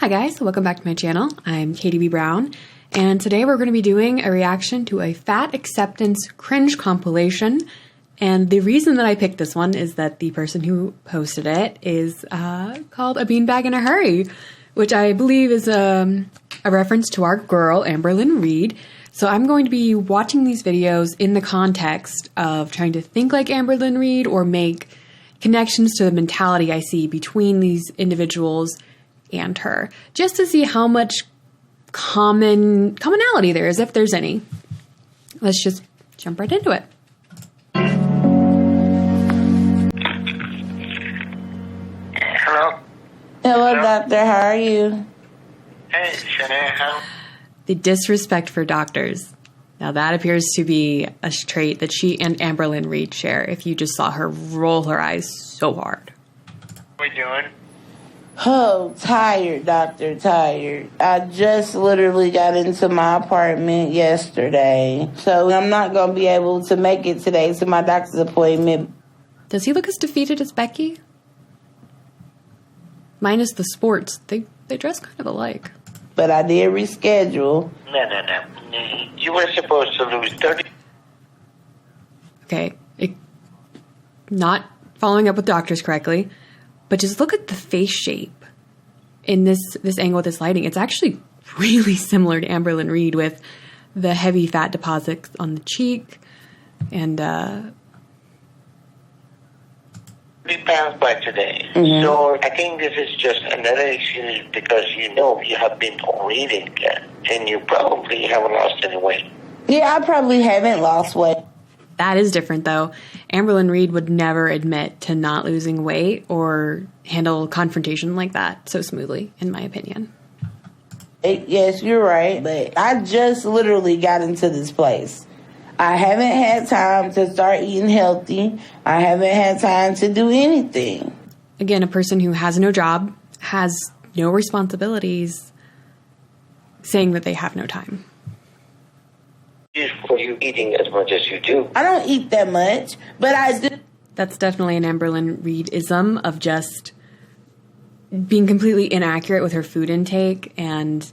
Hi guys, welcome back to my channel. I'm Katie B. Brown, and today we're going to be doing a reaction to a fat acceptance cringe compilation. And the reason that I picked this one is that the person who posted it is called A Beanbag in a Hurry, which I believe is a reference to our girl, Amberlynn Reid. So I'm going to be watching these videos in the context of trying to think like Amberlynn Reid or make connections to the mentality I see between these individuals and her, just to see how much commonality there is, if there's any. Let's just jump right into it. Hello? Hello, doctor. How are you? Hey, Shanae, The disrespect for doctors. Now that appears to be a trait that she and Amberlynn Reid share, if you just saw her roll her eyes so hard. What are you doing? Oh, tired, doctor, tired. I just literally got into my apartment yesterday, so I'm not going to be able to make it today to my doctor's appointment. Does he look as defeated as Becky? Minus the sports. They dress kind of alike. But I did reschedule. No. You were supposed to lose 30. Okay, not following up with doctors correctly, but just look at the face shape in this angle with this lighting. It's actually really similar to Amberlynn Reid with the heavy fat deposits on the cheek and 3 pounds by today. Mm-hmm. So I think this is just another excuse because you know you have been overeating again, and you probably haven't lost any weight. Yeah, I probably haven't lost weight. that is different though. Amberlynn Reid would never admit to not losing weight or handle confrontation like that so smoothly, in my opinion. Yes, you're right, but I just literally got into this place. I haven't had time to start eating healthy. I haven't had time to do anything. Again, a person who has no job, has no responsibilities, saying that they have no time. For you eating as much as you do. I don't eat that much, but I do. That's definitely an Amberlynn Reid-ism of just being completely inaccurate with her food intake and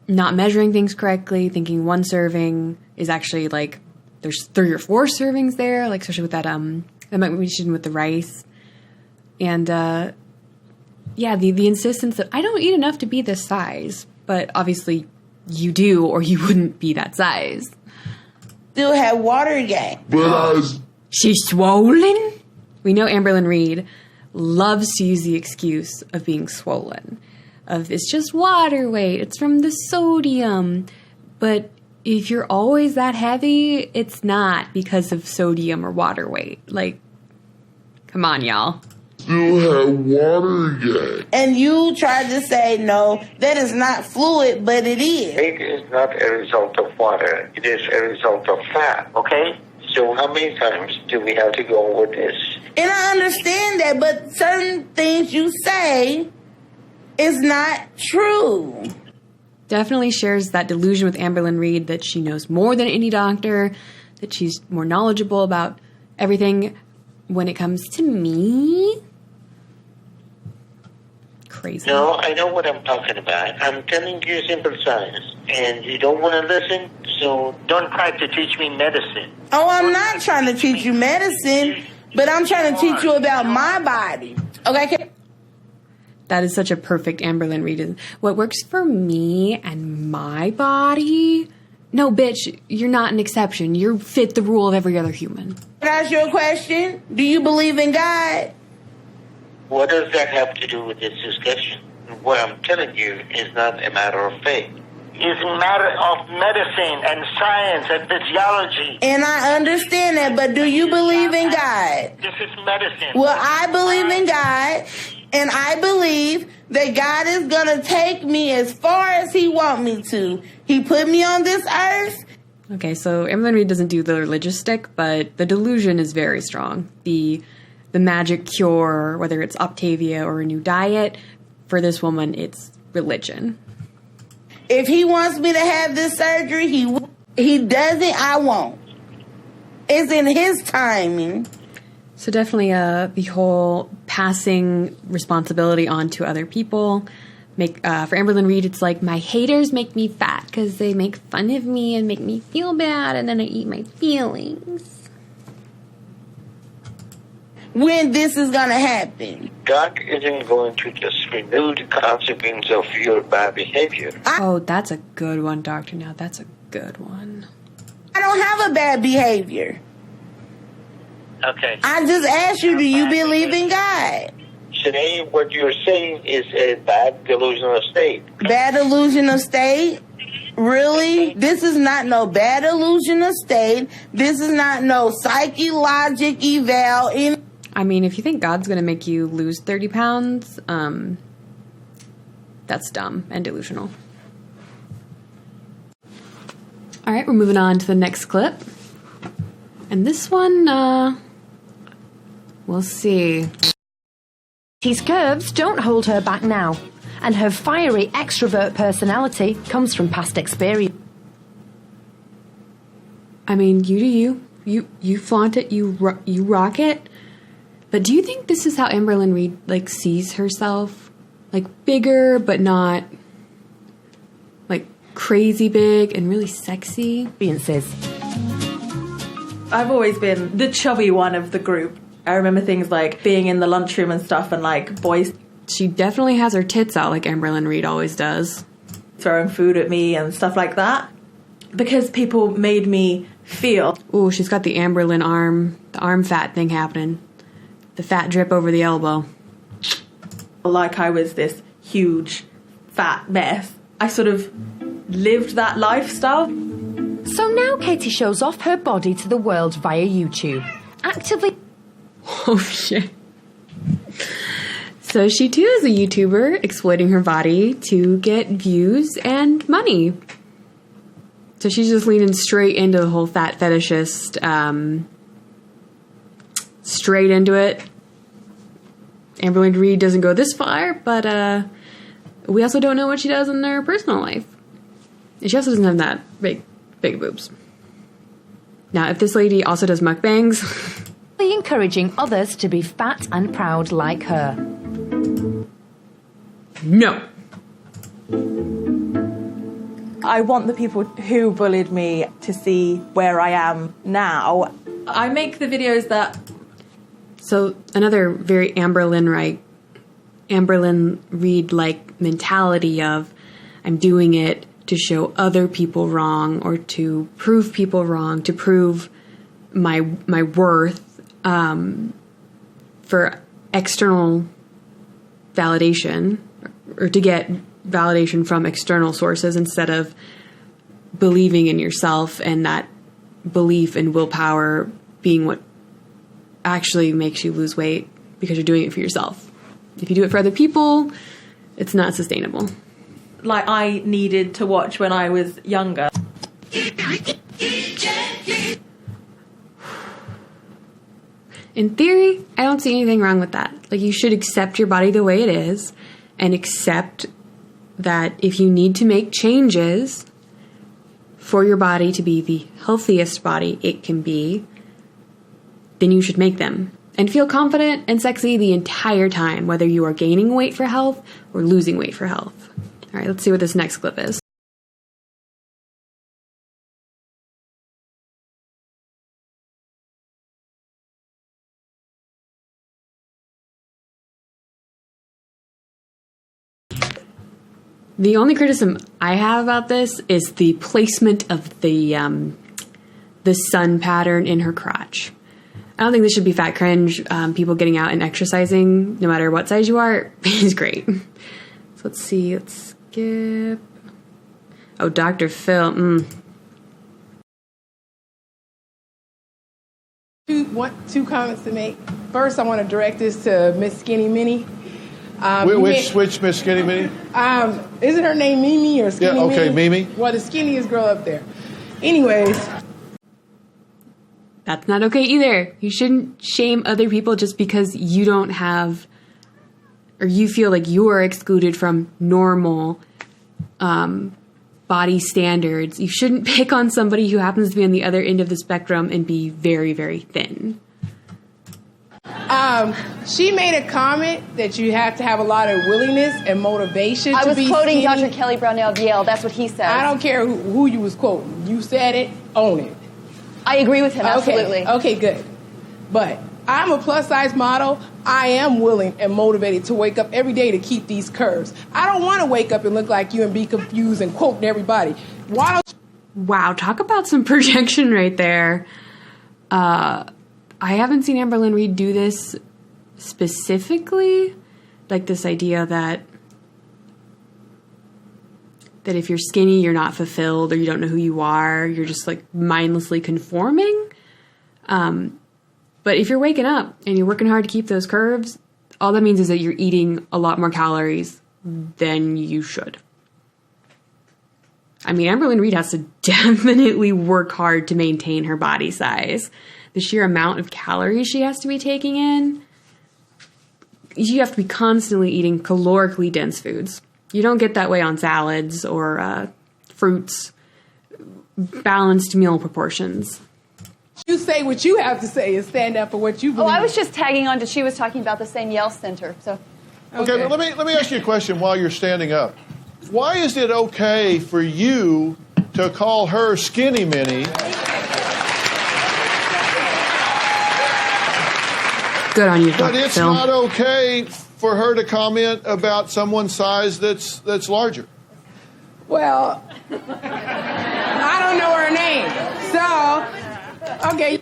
not measuring things correctly, thinking one serving is actually like there's 3 or 4 servings there, like especially with that mention with the rice. And yeah, the insistence that I don't eat enough to be this size, but obviously you do or you wouldn't be that size. Still have water gain. She's swollen? We know Amberlynn Reid loves to use the excuse of being swollen. Of it's just water weight, it's from the sodium. But if you're always that heavy, it's not because of sodium or water weight. Like, come on, y'all. Still have water gain. And you tried to say, no, that is not fluid, but it is. Weight is not a result of water. It is a result of fat, okay? So how many times do we have to go over this? And I understand that, but certain things you say is not true. Definitely shares that delusion with Amberlynn Reid that she knows more than any doctor, that she's more knowledgeable about everything. When it comes to me, crazy. No, I know what I'm talking about. I'm telling you simple science, and you don't want to listen, so don't try to teach me medicine. Oh, I'm not trying to teach you medicine, but I'm trying to teach you about my body. Okay? That is such a perfect Amberlynn Reid. What works for me and my body? No, bitch, you're not an exception. You fit the rule of every other human. Can I ask you a question? Do you believe in God? What does that have to do with this discussion? What I'm telling you is not a matter of faith. It's a matter of medicine and science and physiology. And I understand that, but do you believe in God? This is medicine. Well, I believe in God, and I believe that God is going to take me as far as he wants me to. He put me on this earth. Okay, so Amberlynn Reid doesn't do the religious stick, but the delusion is very strong. The magic cure, whether it's Optavia or a new diet, for this woman, it's religion. If he wants me to have this surgery, he does it, I won't. It's in his timing. So definitely the whole passing responsibility on to other people, For Amberlynn Reid, it's like, my haters make me fat because they make fun of me and make me feel bad, and then I eat my feelings. When this is gonna happen? God isn't going to just remove the consequence of your bad behavior. Oh, that's a good one, Doctor. Now that's a good one. I don't have a bad behavior. Okay. I just asked you, do you believe in God? Today, what you're saying is a bad delusional state. Bad delusional state? Really? This is not no bad delusional state. This is not no psychologic eval. I mean, if you think God's going to make you lose 30 pounds, that's dumb and delusional. All right, we're moving on to the next clip. And this one, we'll see. His curves don't hold her back now, and her fiery extrovert personality comes from past experience. I mean, you do you. You flaunt it, you rock it. But do you think this is how Amberlynn Reid, like, sees herself? Like, bigger, but not, like, crazy big and really sexy? I've always been the chubby one of the group. I remember things like being in the lunchroom and stuff, and like boys She definitely has her tits out like Amberlynn Reid always does. Throwing food at me and stuff like that. Because people made me feel... Ooh, she's got the Amberlynn the arm fat thing happening. The fat drip over the elbow. like I was this huge, fat mess. I sort of lived that lifestyle. So now Katie shows off her body to the world via YouTube, actively... Oh, shit. So she too is a YouTuber exploiting her body to get views and money. So she's just leaning straight into the whole fat fetishist, straight into it. Amberlynn Reid doesn't go this far, but we also don't know what she does in her personal life. And she also doesn't have that big boobs. Now, if this lady also does mukbangs... encouraging others to be fat and proud like her. No. I want the people who bullied me to see where I am now. I make the videos that... So another very Amberlynn Reid-like mentality of, I'm doing it to show other people wrong or to prove people wrong, to prove my worth, for external validation, or to get validation from external sources instead of believing in yourself, and that belief and willpower being what actually makes you lose weight because you're doing it for yourself. If you do it for other people, it's not sustainable. Like I needed to watch when I was younger. In theory, I don't see anything wrong with that. Like, you should accept your body the way it is and accept that if you need to make changes for your body to be the healthiest body it can be, then you should make them. And feel confident and sexy the entire time, whether you are gaining weight for health or losing weight for health. All right, let's see what this next clip is. The only criticism I have about this is the placement of the sun pattern in her crotch. I don't think this should be fat cringe. People getting out and exercising, no matter what size you are, is great. So let's see. Let's skip. Oh, Dr. Phil. Two comments to make. First, I want to direct this to Miss Skinny Minnie. Which Miss Skinny Minnie? Isn't her name Mimi or Skinny Minnie? Yeah, okay, Mimi. Well, the skinniest girl up there. Anyways. That's not okay either. You shouldn't shame other people just because you don't have, or you feel like you are excluded from normal body standards. You shouldn't pick on somebody who happens to be on the other end of the spectrum and be very, very thin. She made a comment that you have to have a lot of willingness and motivation to be skinny. I was quoting Dr. Kelly Brownell of Yale. That's what he said. I don't care who you was quoting. You said it, own it. I agree with him, absolutely. Okay, good. But I'm a plus-size model. I am willing and motivated to wake up every day to keep these curves. I don't want to wake up and look like you and be confused and quoting everybody. Why don't Wow, talk about some projection right there. I haven't seen Amberlynn Reid do this specifically, like this idea that if you're skinny, you're not fulfilled, or you don't know who you are, you're just like mindlessly conforming. But if you're waking up and you're working hard to keep those curves, all that means is that you're eating a lot more calories than you should. I mean, Amberlynn Reid has to definitely work hard to maintain her body size. The sheer amount of calories she has to be taking in, you have to be constantly eating calorically dense foods. You don't get that way on salads or fruits, balanced meal proportions. you say what you have to say and stand up for what you believe? Oh, I was just tagging on to she was talking about the same Yale Center. So. Okay, but let me ask you a question while you're standing up. Why is it okay for you to call her skinny mini? Good on you, But it's Phil. not okay for her to comment about someone's size that's larger. Well, I don't know her name. So, okay.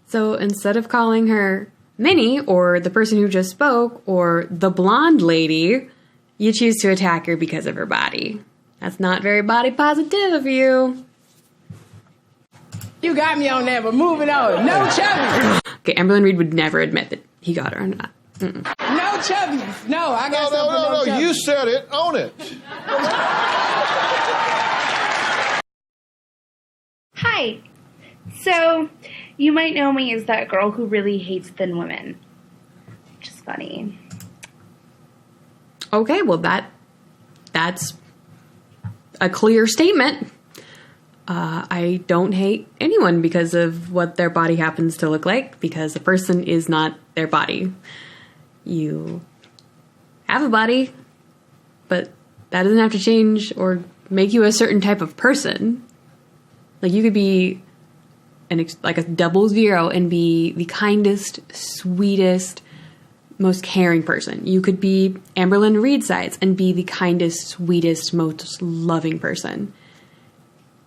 So instead of calling her Minnie or the person who just spoke or the blonde lady, you choose to attack her because of her body. That's not very body positive of you. You got me on that, but moving on. No chubbies. Okay, Amberlynn Reid would never admit that he got her or not. No chubbies. No, I got something for no chubbies. You said it. Own it. Hi. So, you might know me as that girl who really hates thin women. Which is funny. Okay, well that's a clear statement. I don't hate anyone because of what their body happens to look like, because a person is not their body. You have a body, but that doesn't have to change or make you a certain type of person. Like, you could be like a 00 and be the kindest, sweetest, most caring person. You could be Amberlynn Reid size and be the kindest, sweetest, most loving person.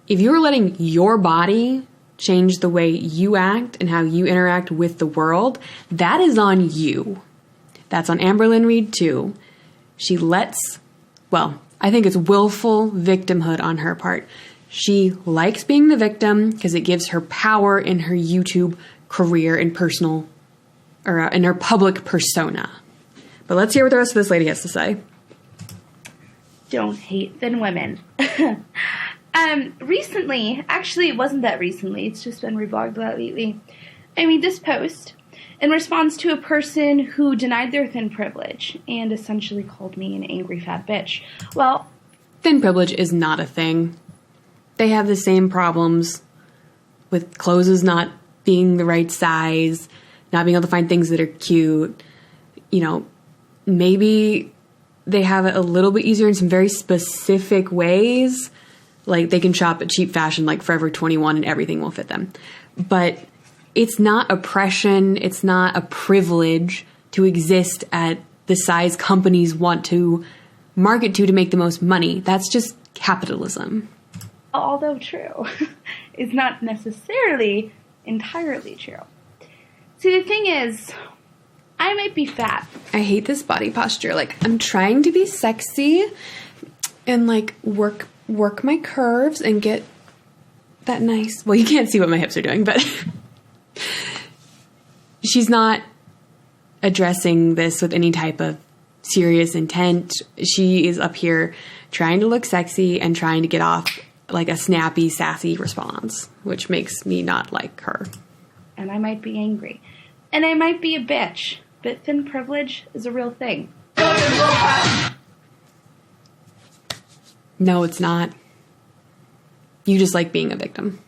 If you're letting your body change the way you act and how you interact with the world, that is on you. That's on Amberlynn Reid too. She lets, well, I think it's willful victimhood on her part. She likes being the victim because it gives her power in her YouTube career and personal, or in her public persona. But let's hear what the rest of this lady has to say. Don't hate thin women. Recently, actually it wasn't that recently, it's just been reblogged about lately. I made this post in response to a person who denied their thin privilege and essentially called me an angry fat bitch. Well, thin privilege is not a thing. They have the same problems with clothes not being the right size, not being able to find things that are cute. You know, maybe they have it a little bit easier in some very specific ways. Like, they can shop at cheap fashion like Forever 21 and everything will fit them. But it's not oppression. It's not a privilege to exist at the size companies want to market to make the most money. That's just capitalism. Although true, it's not necessarily entirely true. See, the thing is, I might be fat. I hate this body posture. Like, I'm trying to be sexy and like work my curves and get that nice, well, you can't see what my hips are doing, but she's not addressing this with any type of serious intent. She is up here trying to look sexy and trying to get off like a snappy, sassy response, which makes me not like her. And I might be angry. And I might be a bitch, but thin privilege is a real thing. No, it's not. You just like being a victim.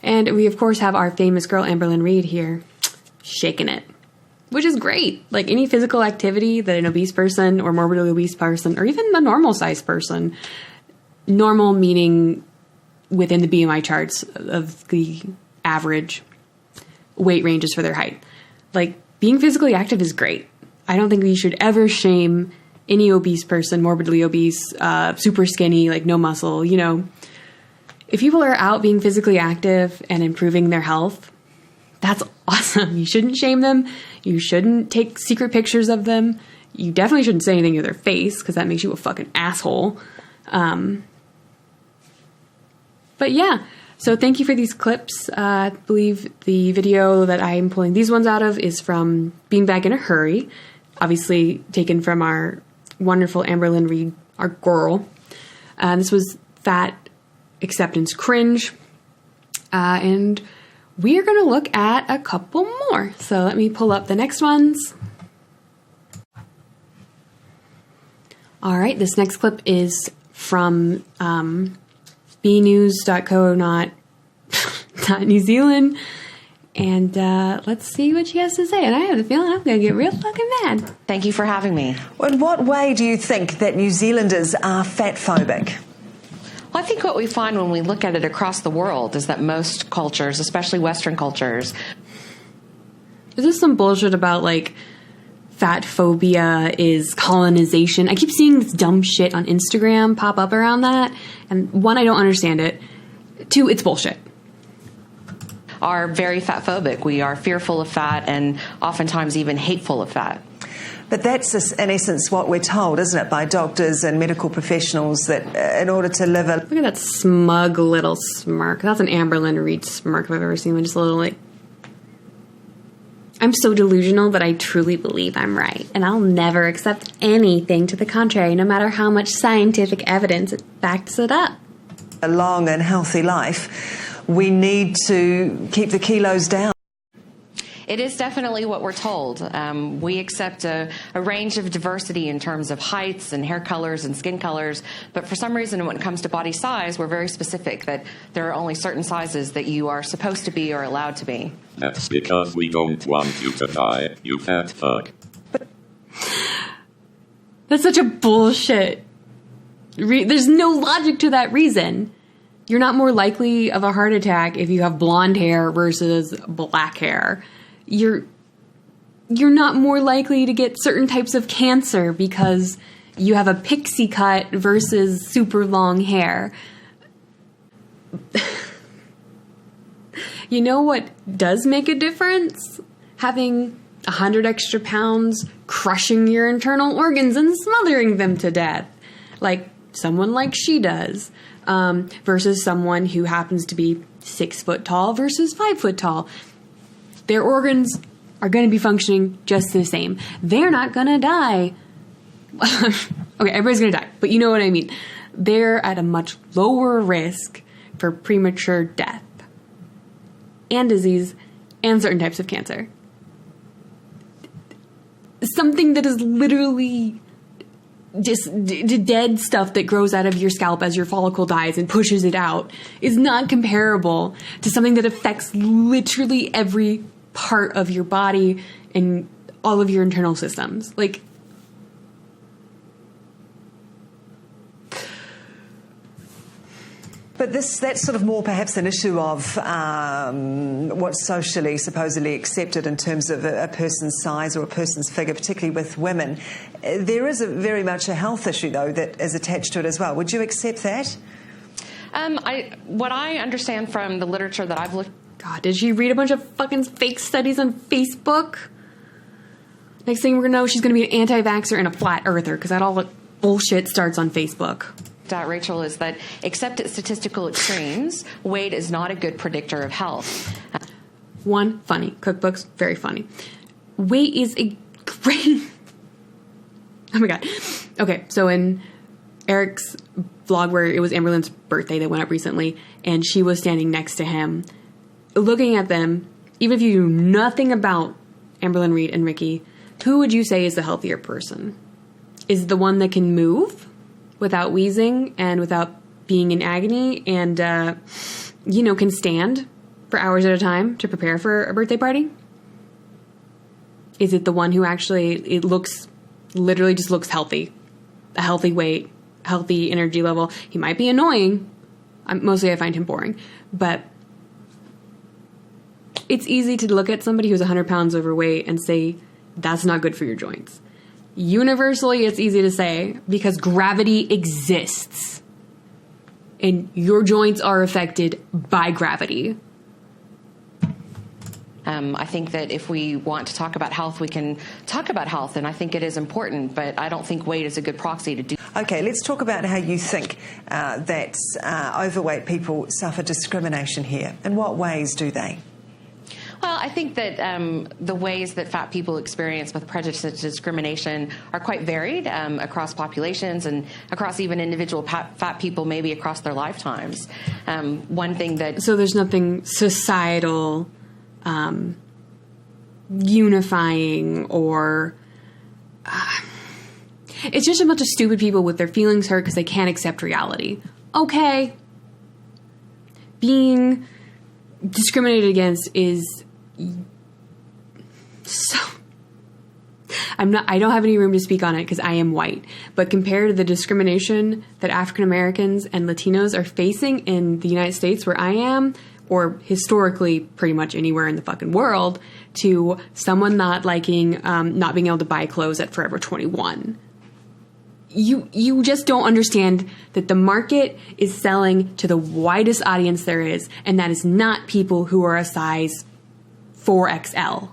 And we, of course, have our famous girl, Amberlynn Reid, here, shaking it. which is great. Like any physical activity that an obese person or morbidly obese person or even a normal sized person, normal meaning within the BMI charts of the average weight ranges for their height. Like being physically active is great. I don't think we should ever shame any obese person, morbidly obese, super skinny, like no muscle, you know. If people are out being physically active and improving their health, that's awesome. You shouldn't shame them. You shouldn't take secret pictures of them. You definitely shouldn't say anything to their face because that makes you a fucking asshole. But yeah, so thank you for these clips. I believe the video that I'm pulling these ones out of is from Beanbag in a Hurry, obviously taken from our wonderful Amberlynn Reid, our girl. This was Fat Acceptance Cringe. And we are going to look at a couple more. So let me pull up the next ones. All right, this next clip is from bnews.co, not New Zealand. And let's see what she has to say. And I have a feeling I'm going to get real fucking mad. Thank you for having me. In what way do you think that New Zealanders are fatphobic? Well, I think what we find when we look at it across the world is that most cultures, especially Western cultures... Is this some bullshit about, like, fat phobia is colonization? I keep seeing this dumb shit on Instagram pop up around that. And one, I don't understand it. Two, it's bullshit. Are very fatphobic. We are fearful of fat and oftentimes even hateful of fat. But that's, in essence, what we're told, isn't it, by doctors and medical professionals, that in order to live a... Look at that smug little smirk. That's an Amberlynn Reid smirk if I've ever seen one. Just a little, like... I'm so delusional that I truly believe I'm right. And I'll never accept anything to the contrary, no matter how much scientific evidence it backs it up. A long and healthy life, we need to keep the kilos down. It is definitely what we're told. We accept a range of diversity in terms of heights and hair colors and skin colors, but for some reason when it comes to body size, we're very specific that there are only certain sizes that you are supposed to be or allowed to be. That's because we don't want you to die, you fat fuck. That's such a bullshit. There's no logic to that reason. You're not more likely of a heart attack if you have blonde hair versus black hair. You're not more likely to get certain types of cancer because you have a pixie cut versus super long hair. You know what does make a difference? Having 100 extra pounds crushing your internal organs and smothering them to death. Like someone like she does. Versus someone who happens to be 6 foot tall versus 5 foot tall. Their organs are going to be functioning just the same. They're not going to die. Okay, everybody's going to die, but you know what I mean. They're at a much lower risk for premature death and disease and certain types of cancer. Something that is literally just dead stuff that grows out of your scalp as your follicle dies and pushes it out is not comparable to something that affects literally every part of your body and all of your internal systems. Like, but that's sort of more perhaps an issue of what's socially, supposedly accepted in terms of a person's size or a person's figure, particularly with women. There is very much a health issue, though, that is attached to it as well. Would you accept that? What I understand from the literature that I've looked... God, did she read a bunch of fucking fake studies on Facebook? Next thing we're going to know, she's going to be an anti-vaxxer and a flat earther, because that all the bullshit starts on Facebook. Rachel, is that except at statistical extremes, weight is not a good predictor of health. One, funny. Cookbooks, very funny. Weight is a great... Oh my God. Okay, so in Eric's vlog where it was Amberlynn's birthday that went up recently, and she was standing next to him, looking at them, even if you knew nothing about Amberlynn Reid and Ricky, who would you say is the healthier person? Is the one that can move without wheezing and without being in agony and, can stand for hours at a time to prepare for a birthday party? Is it the one who actually, it looks, literally just looks healthy? A healthy weight, healthy energy level. He might be annoying. Mostly I find him boring. But it's easy to look at somebody who's 100 pounds overweight and say, that's not good for your joints. Universally, it's easy to say because gravity exists. And your joints are affected by gravity. I think that if we want to talk about health, we can talk about health, and I think it is important, but I don't think weight is a good proxy to do. Okay, let's talk about how you think that overweight people suffer discrimination here. In what ways do they? Well, I think that the ways that fat people experience with prejudice and discrimination are quite varied across populations and across even individual fat people, maybe across their lifetimes. One thing that... So there's nothing societal, unifying, or... it's just a bunch of stupid people with their feelings hurt because they can't accept reality. Okay. Being discriminated against is... so I don't have any room to speak on it because I am white, but compared to the discrimination that African Americans and Latinos are facing in the United States where I am, or historically pretty much anywhere in the fucking world, to someone not liking not being able to buy clothes at Forever 21. You just don't understand that the market is selling to the widest audience there is, and that is not people who are a size 4XL.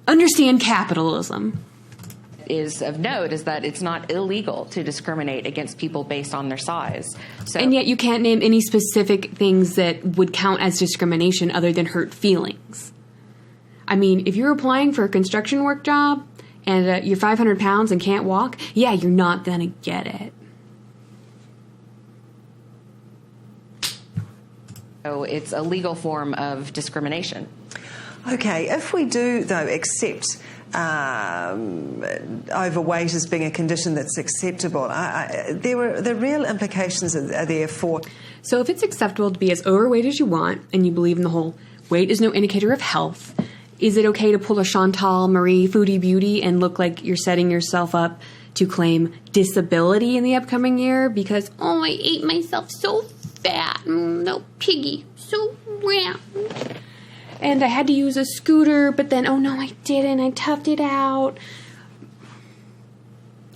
Understand capitalism. Is of note is that it's not illegal to discriminate against people based on their size. So, and yet you can't name any specific things that would count as discrimination other than hurt feelings. I mean, if you're applying for a construction work job and you're 500 pounds and can't walk, yeah, you're not going to get it. So it's a legal form of discrimination. Okay, if we do, though, accept overweight as being a condition that's acceptable, the real implications are there for... So if it's acceptable to be as overweight as you want, and you believe in the whole weight is no indicator of health, is it okay to pull a Chantal Marie Foodie Beauty and look like you're setting yourself up to claim disability in the upcoming year because, oh, I ate myself so fat, no piggy, so round. And I had to use a scooter, but then, oh no, I didn't. I toughed it out.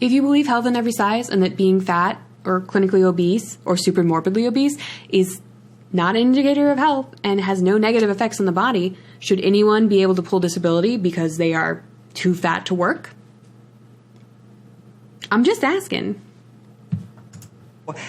If you believe health in every size and that being fat or clinically obese or super morbidly obese is not an indicator of health and has no negative effects on the body, should anyone be able to pull disability because they are too fat to work? I'm just asking.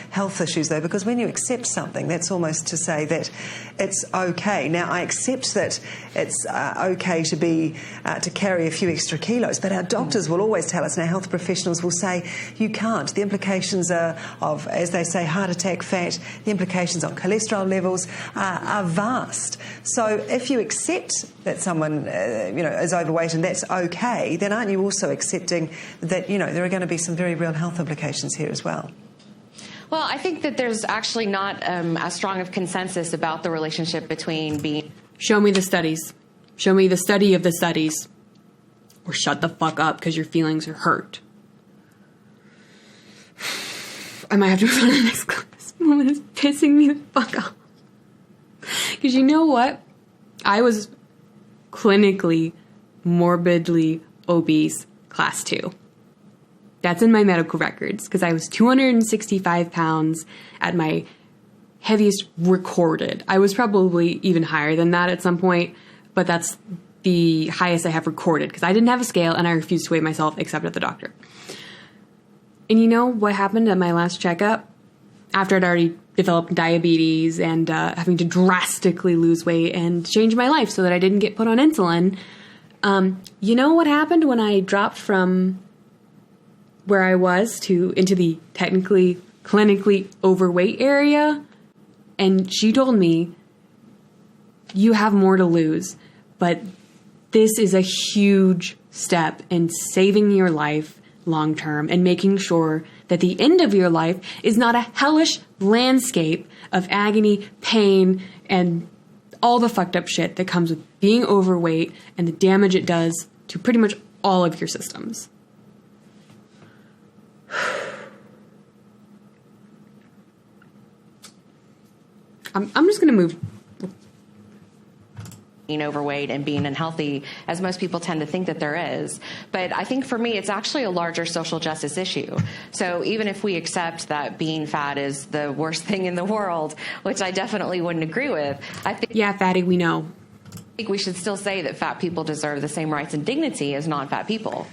Health issues, though, because when you accept something, that's almost to say that it's okay. Now, I accept that it's okay to be to carry a few extra kilos, but our doctors will always tell us, and our health professionals will say, you can't. The implications of, as they say, heart attack, fat, the implications on cholesterol levels are vast. So if you accept that someone is overweight and that's okay, then aren't you also accepting that, there are going to be some very real health implications here as well? Well, I think that there's actually not as strong of consensus about the relationship between being... Show me the studies. Show me the study of the studies. Or shut the fuck up because your feelings are hurt. I might have to move on to the next clip. This woman is pissing me the fuck off. Because you know what? I was clinically morbidly obese class 2. That's in my medical records because I was 265 pounds at my heaviest recorded. I was probably even higher than that at some point, but that's the highest I have recorded because I didn't have a scale and I refused to weigh myself except at the doctor. And you know what happened at my last checkup? After I'd already developed diabetes and having to drastically lose weight and change my life so that I didn't get put on insulin, you know what happened when I dropped from where I was into the technically clinically overweight area? And she told me, you have more to lose, but this is a huge step in saving your life long term and making sure that the end of your life is not a hellish landscape of agony, pain, and all the fucked up shit that comes with being overweight and the damage it does to pretty much all of your systems. I'm just going to move. Being overweight and being unhealthy, as most people tend to think that there is. But I think for me, it's actually a larger social justice issue. So even if we accept that being fat is the worst thing in the world, which I definitely wouldn't agree with, I think... Yeah, fatty, we know. I think we should still say that fat people deserve the same rights and dignity as non-fat people.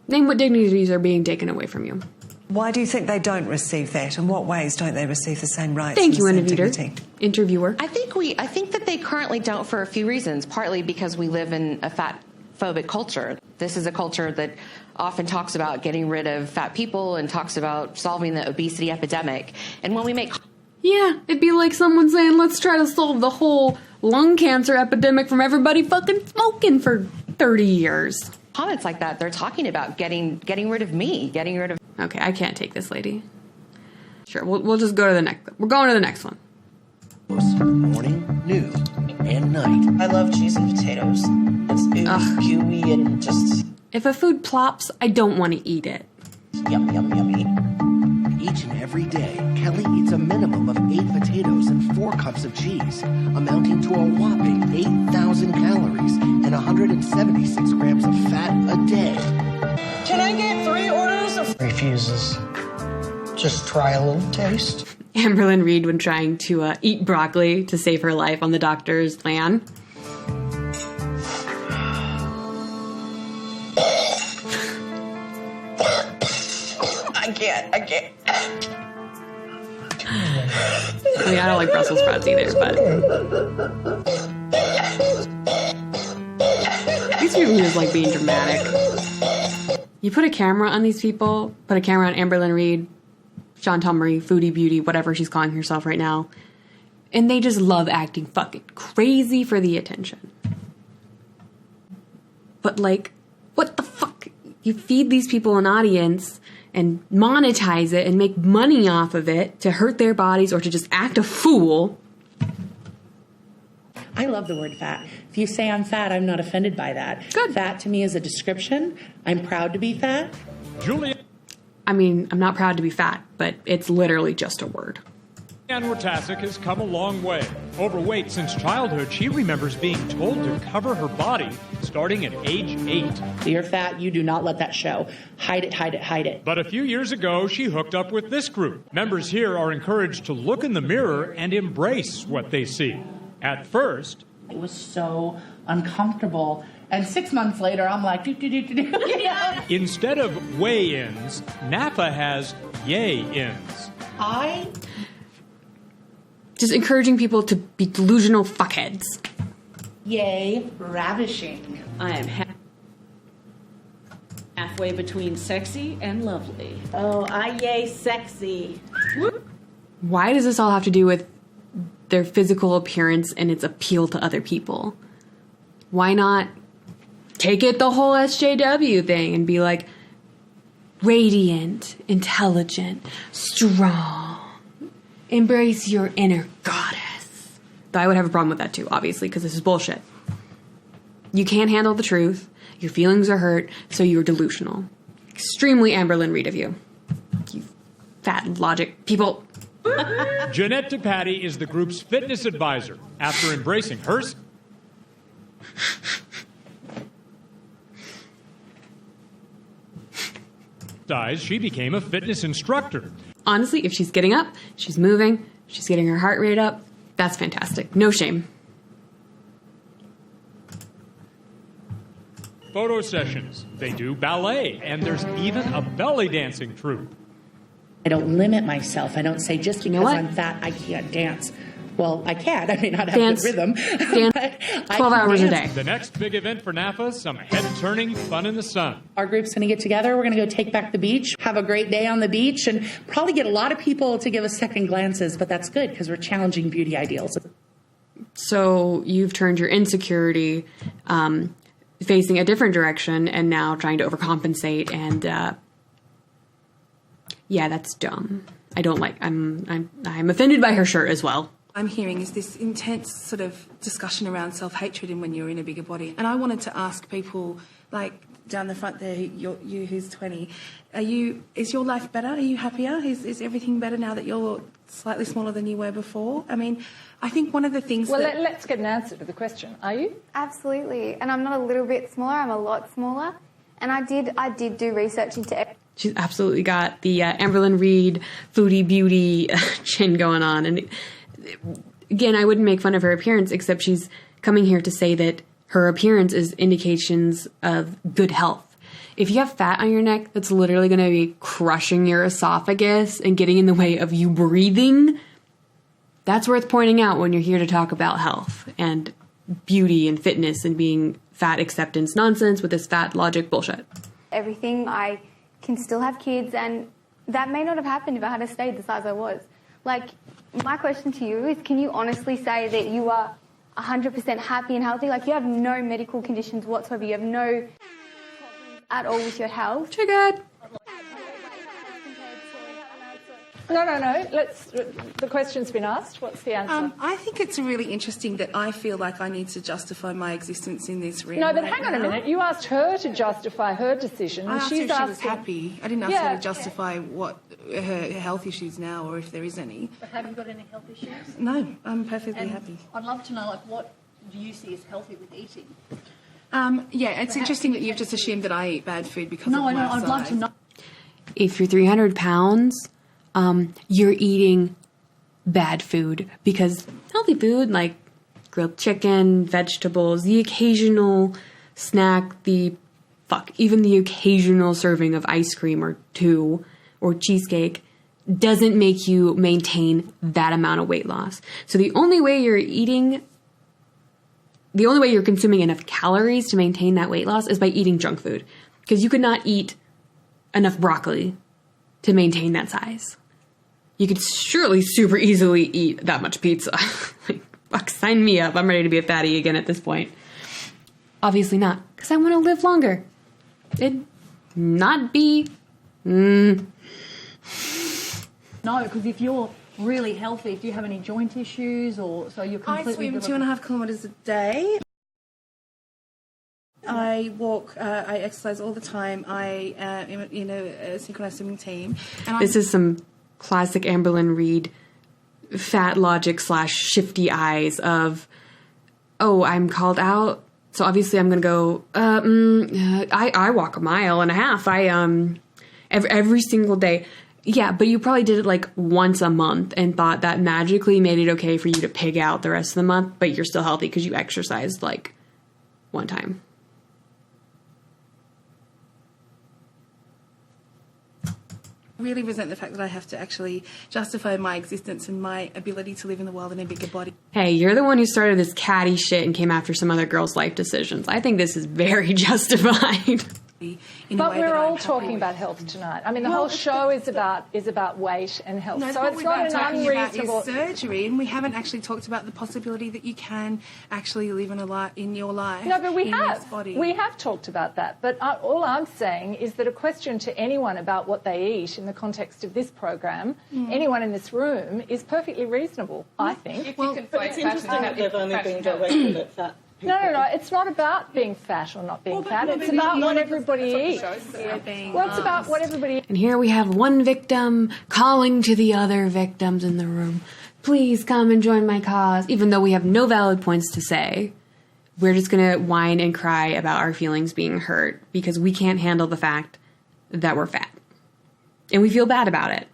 Name what dignities are being taken away from you. Why do you think they don't receive that? In what ways don't they receive the same rights? Thank you, and the same dignity? Interviewer. I think that they currently don't for a few reasons, partly because we live in a fat-phobic culture. This is a culture that often talks about getting rid of fat people and talks about solving the obesity epidemic. And when we make... Yeah, it'd be like someone saying, let's try to solve the whole lung cancer epidemic from everybody fucking smoking for 30 years. Comments like that, they're talking about getting rid of me, getting rid of... Okay, I can't take this lady. Sure, we'll just go to the next... We're going to the next one. Morning, noon, and night. I love cheese and potatoes. It's ooey, gooey, and just... If a food plops, I don't want to eat it. Yum, yum, yummy. Each and every day, Kelly eats a minimum of 8 potatoes and 4 cups of cheese, amounting to a whopping 8,000 calories and 176 grams of fat a day. Can I get 3 orders of... Refuses. Just try a little taste. Amberlynn Reid when trying to eat broccoli to save her life on the doctor's plan. I can't. I mean, I don't like Brussels sprouts either, but... These people just like being dramatic. You put a camera on these people, put a camera on Amberlynn Reid, Chantal Marie, Foodie Beauty, whatever she's calling herself right now, and they just love acting fucking crazy for the attention. But like, what the fuck? You feed these people an audience and monetize it and make money off of it to hurt their bodies or to just act a fool. I love the word fat. If you say I'm fat, I'm not offended by that. Good. Fat to me is a description. I'm proud to be fat. Julia. I mean, I'm not proud to be fat, but it's literally just a word. Ann Wojtaszek has come a long way. Overweight since childhood, she remembers being told to cover her body starting at age 8. You're fat, you do not let that show. Hide it, hide it, hide it. But a few years ago, she hooked up with this group. Members here are encouraged to look in the mirror and embrace what they see. At first, it was so uncomfortable. And 6 months later, I'm like, yeah. Instead of weigh-ins, NAFA has yay-ins. Just encouraging people to be delusional fuckheads. Yay, ravishing. I am halfway between sexy and lovely. Oh, I yay sexy. Why does this all have to do with their physical appearance and its appeal to other people? Why not take it the whole SJW thing and be like, radiant, intelligent, strong. Embrace your inner goddess. Though I would have a problem with that too, obviously, because this is bullshit. You can't handle the truth. Your feelings are hurt, so you're delusional. Extremely Amberlynn Reid of you. You fat logic people. Jeanette DePatty is the group's fitness advisor. After embracing her size, she became a fitness instructor. Honestly, if she's getting up, she's moving, she's getting her heart rate up, that's fantastic. No shame. Photo sessions. They do ballet, and there's even a belly dancing troupe. I don't limit myself. I don't say just because I'm fat, I can't dance. Well, I can. I may not have dance, good rhythm. Dance 12 hours a day. The next big event for NAFA, some head-turning fun in the sun. Our group's going to get together. We're going to go take back the beach, have a great day on the beach, and probably get a lot of people to give us second glances, but that's good because we're challenging beauty ideals. So you've turned your insecurity facing a different direction and now trying to overcompensate, and yeah, that's dumb. I don't like. I'm offended by her shirt as well. I'm hearing is this intense sort of discussion around self-hatred and when you're in a bigger body. And I wanted to ask people, like down the front there, you who's 20, is your life better? Are you happier? Is everything better now that you're slightly smaller than you were before? I mean, I think one of the things let's get an answer to the question. Are you? Absolutely. And I'm not a little bit smaller, I'm a lot smaller. And I did do research into... She's absolutely got the Amberlynn Reid Foodie Beauty chin going on. And again, I wouldn't make fun of her appearance, except she's coming here to say that her appearance is indications of good health. If you have fat on your neck, that's literally going to be crushing your esophagus and getting in the way of you breathing. That's worth pointing out when you're here to talk about health and beauty and fitness and being fat acceptance nonsense with this fat logic bullshit. Everything, I can still have kids, and that may not have happened if I had stayed the size I was. Like, my question to you is, can you honestly say that you are 100% happy and healthy? Like, you have no medical conditions whatsoever. You have no problems at all with your health. Triggered. No. The question's been asked. What's the answer? I think it's really interesting that I feel like I need to justify my existence in this room. No, but hang on a minute. You asked her to justify her decision. I asked her She's if she was happy. I didn't ask her to justify what her health issues now, or if there is any. But have you got any health issues? No, I'm perfectly happy. I'd love to know, like, what do you see as healthy with eating? Yeah, it's interesting that you've just assumed that I eat bad food because of my size. No, I'd love to know. If you're 300 pounds, you're eating bad food, because healthy food like grilled chicken, vegetables, the occasional snack, even the occasional serving of ice cream or two or cheesecake doesn't make you maintain that amount of weight loss. So the only way you're consuming enough calories to maintain that weight loss is by eating junk food, because you could not eat enough broccoli to maintain that size. You could surely super easily eat that much pizza. Like, fuck, sign me up. I'm ready to be a fatty again at this point. Obviously not, because I want to live longer. It'd not be... No, because if you're really healthy, if you have any joint issues, or so you're completely... I swim 2.5 kilometres a day. I walk, I exercise all the time. I am in a synchronized swimming team. And this is some classic Amberlynn Reid fat logic / shifty eyes of, oh, I'm called out, so obviously I'm going to go, I walk 1.5 miles. Every single day. Yeah, but you probably did it like once a month and thought that magically made it okay for you to pig out the rest of the month, but you're still healthy because you exercised like one time. Really resent the fact that I have to actually justify my existence and my ability to live in the world in a bigger body. Hey, you're the one who started this catty shit and came after some other girl's life decisions. I think this is very justified. But we're all talking about health tonight. I mean, the whole show is about weight and health. No, so it's not an unreasonable surgery, and we haven't actually talked about the possibility that you can actually live in your life. No, but we have. This body. We have talked about that. But all I'm saying is that a question to anyone about what they eat in the context of this program, anyone in this room, is perfectly reasonable. I think. But it's interesting that they've only been directed at fat. No, it's not about being fat or not being fat. It's about what everybody eats. Well, it's about what everybody eats. And here we have one victim calling to the other victims in the room. Please come and join my cause. Even though we have no valid points to say, we're just going to whine and cry about our feelings being hurt because we can't handle the fact that we're fat. And we feel bad about it.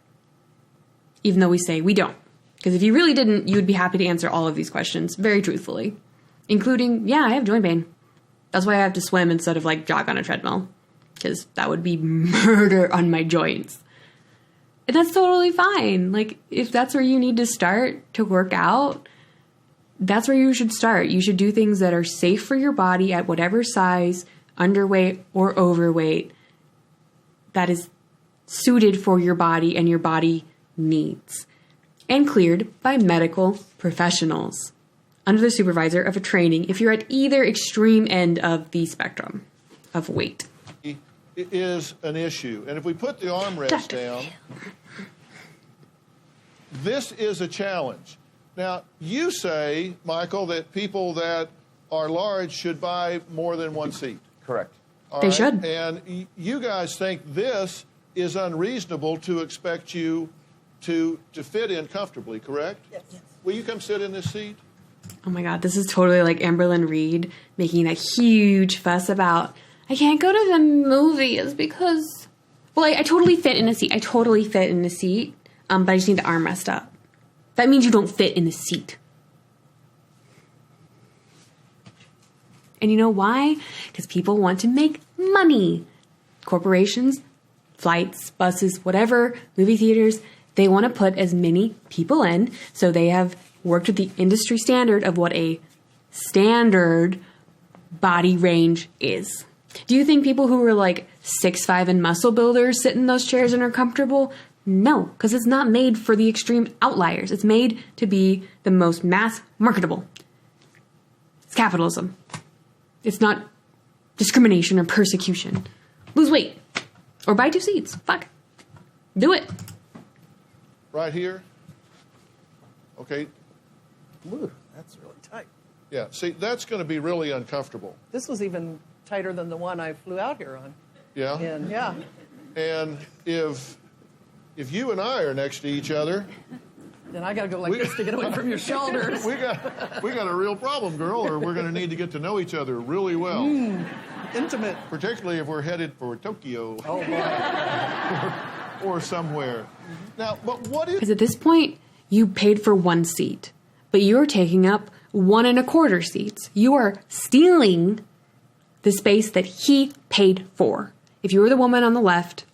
Even though we say we don't. Because if you really didn't, you would be happy to answer all of these questions very truthfully. Including, yeah, I have joint pain. That's why I have to swim instead of like jog on a treadmill. Because that would be murder on my joints. And that's totally fine. Like, if that's where you need to start to work out, that's where you should start. You should do things that are safe for your body at whatever size, underweight or overweight, that is suited for your body and your body needs. And cleared by medical professionals. Under the supervisor of a training if you're at either extreme end of the spectrum of weight. It is an issue. And if we put the armrest down, this is a challenge. Now, you say, Michael, that people that are large should buy more than one seat. Correct. All They right? should. And you guys think this is unreasonable to expect you to fit in comfortably, correct? Yes. Will you come sit in this seat? Oh my God, this is totally like Amberlynn Reid making a huge fuss about, I can't go to the movies because, well, I totally fit in a seat. I totally fit in a seat, but I just need the armrest up. That means you don't fit in the seat. And you know why? Because people want to make money. Corporations, flights, buses, whatever, movie theaters, they want to put as many people in, so they have worked with the industry standard of what a standard body range is. Do you think people who are like 6'5" and muscle builders sit in those chairs and are comfortable? No, because it's not made for the extreme outliers. It's made to be the most mass marketable. It's capitalism. It's not discrimination or persecution. Lose weight. Or buy 2 seats. Fuck. Do it. Right here? Okay. Ooh, that's really tight. Yeah, see, that's going to be really uncomfortable. This was even tighter than the one I flew out here on. Yeah? And yeah. And if you and I are next to each other, then I got to go like this to get away from your shoulders. we got a real problem, girl, or we're going to need to get to know each other really well. Intimate. Particularly if we're headed for Tokyo. Oh, boy. or somewhere. Now, but what is... Because at this point, you paid for 1 seat, but you're taking up 1 1/4 seats. You are stealing the space that he paid for. If you were the woman on the left,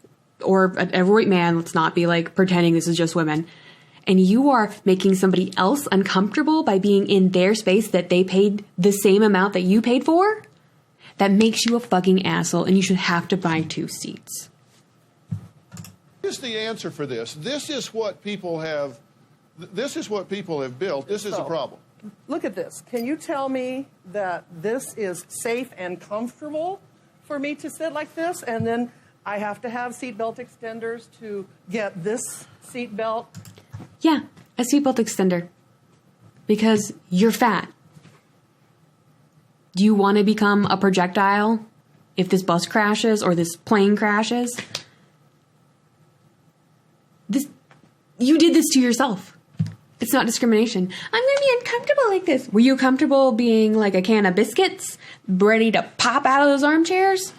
or an overweight man, let's not be like pretending this is just women, and you are making somebody else uncomfortable by being in their space that they paid the same amount that you paid for, that makes you a fucking asshole, and you should have to buy 2 seats. Here's the answer for this. This is what people have built. This is a problem. Look at this. Can you tell me that this is safe and comfortable for me to sit like this? And then I have to have seatbelt extenders to get this seatbelt? Yeah, a seatbelt extender. Because you're fat. Do you want to become a projectile if this bus crashes or this plane crashes? You did this to yourself. It's not discrimination. I'm going to be uncomfortable like this. Were you comfortable being like a can of biscuits, ready to pop out of those armchairs?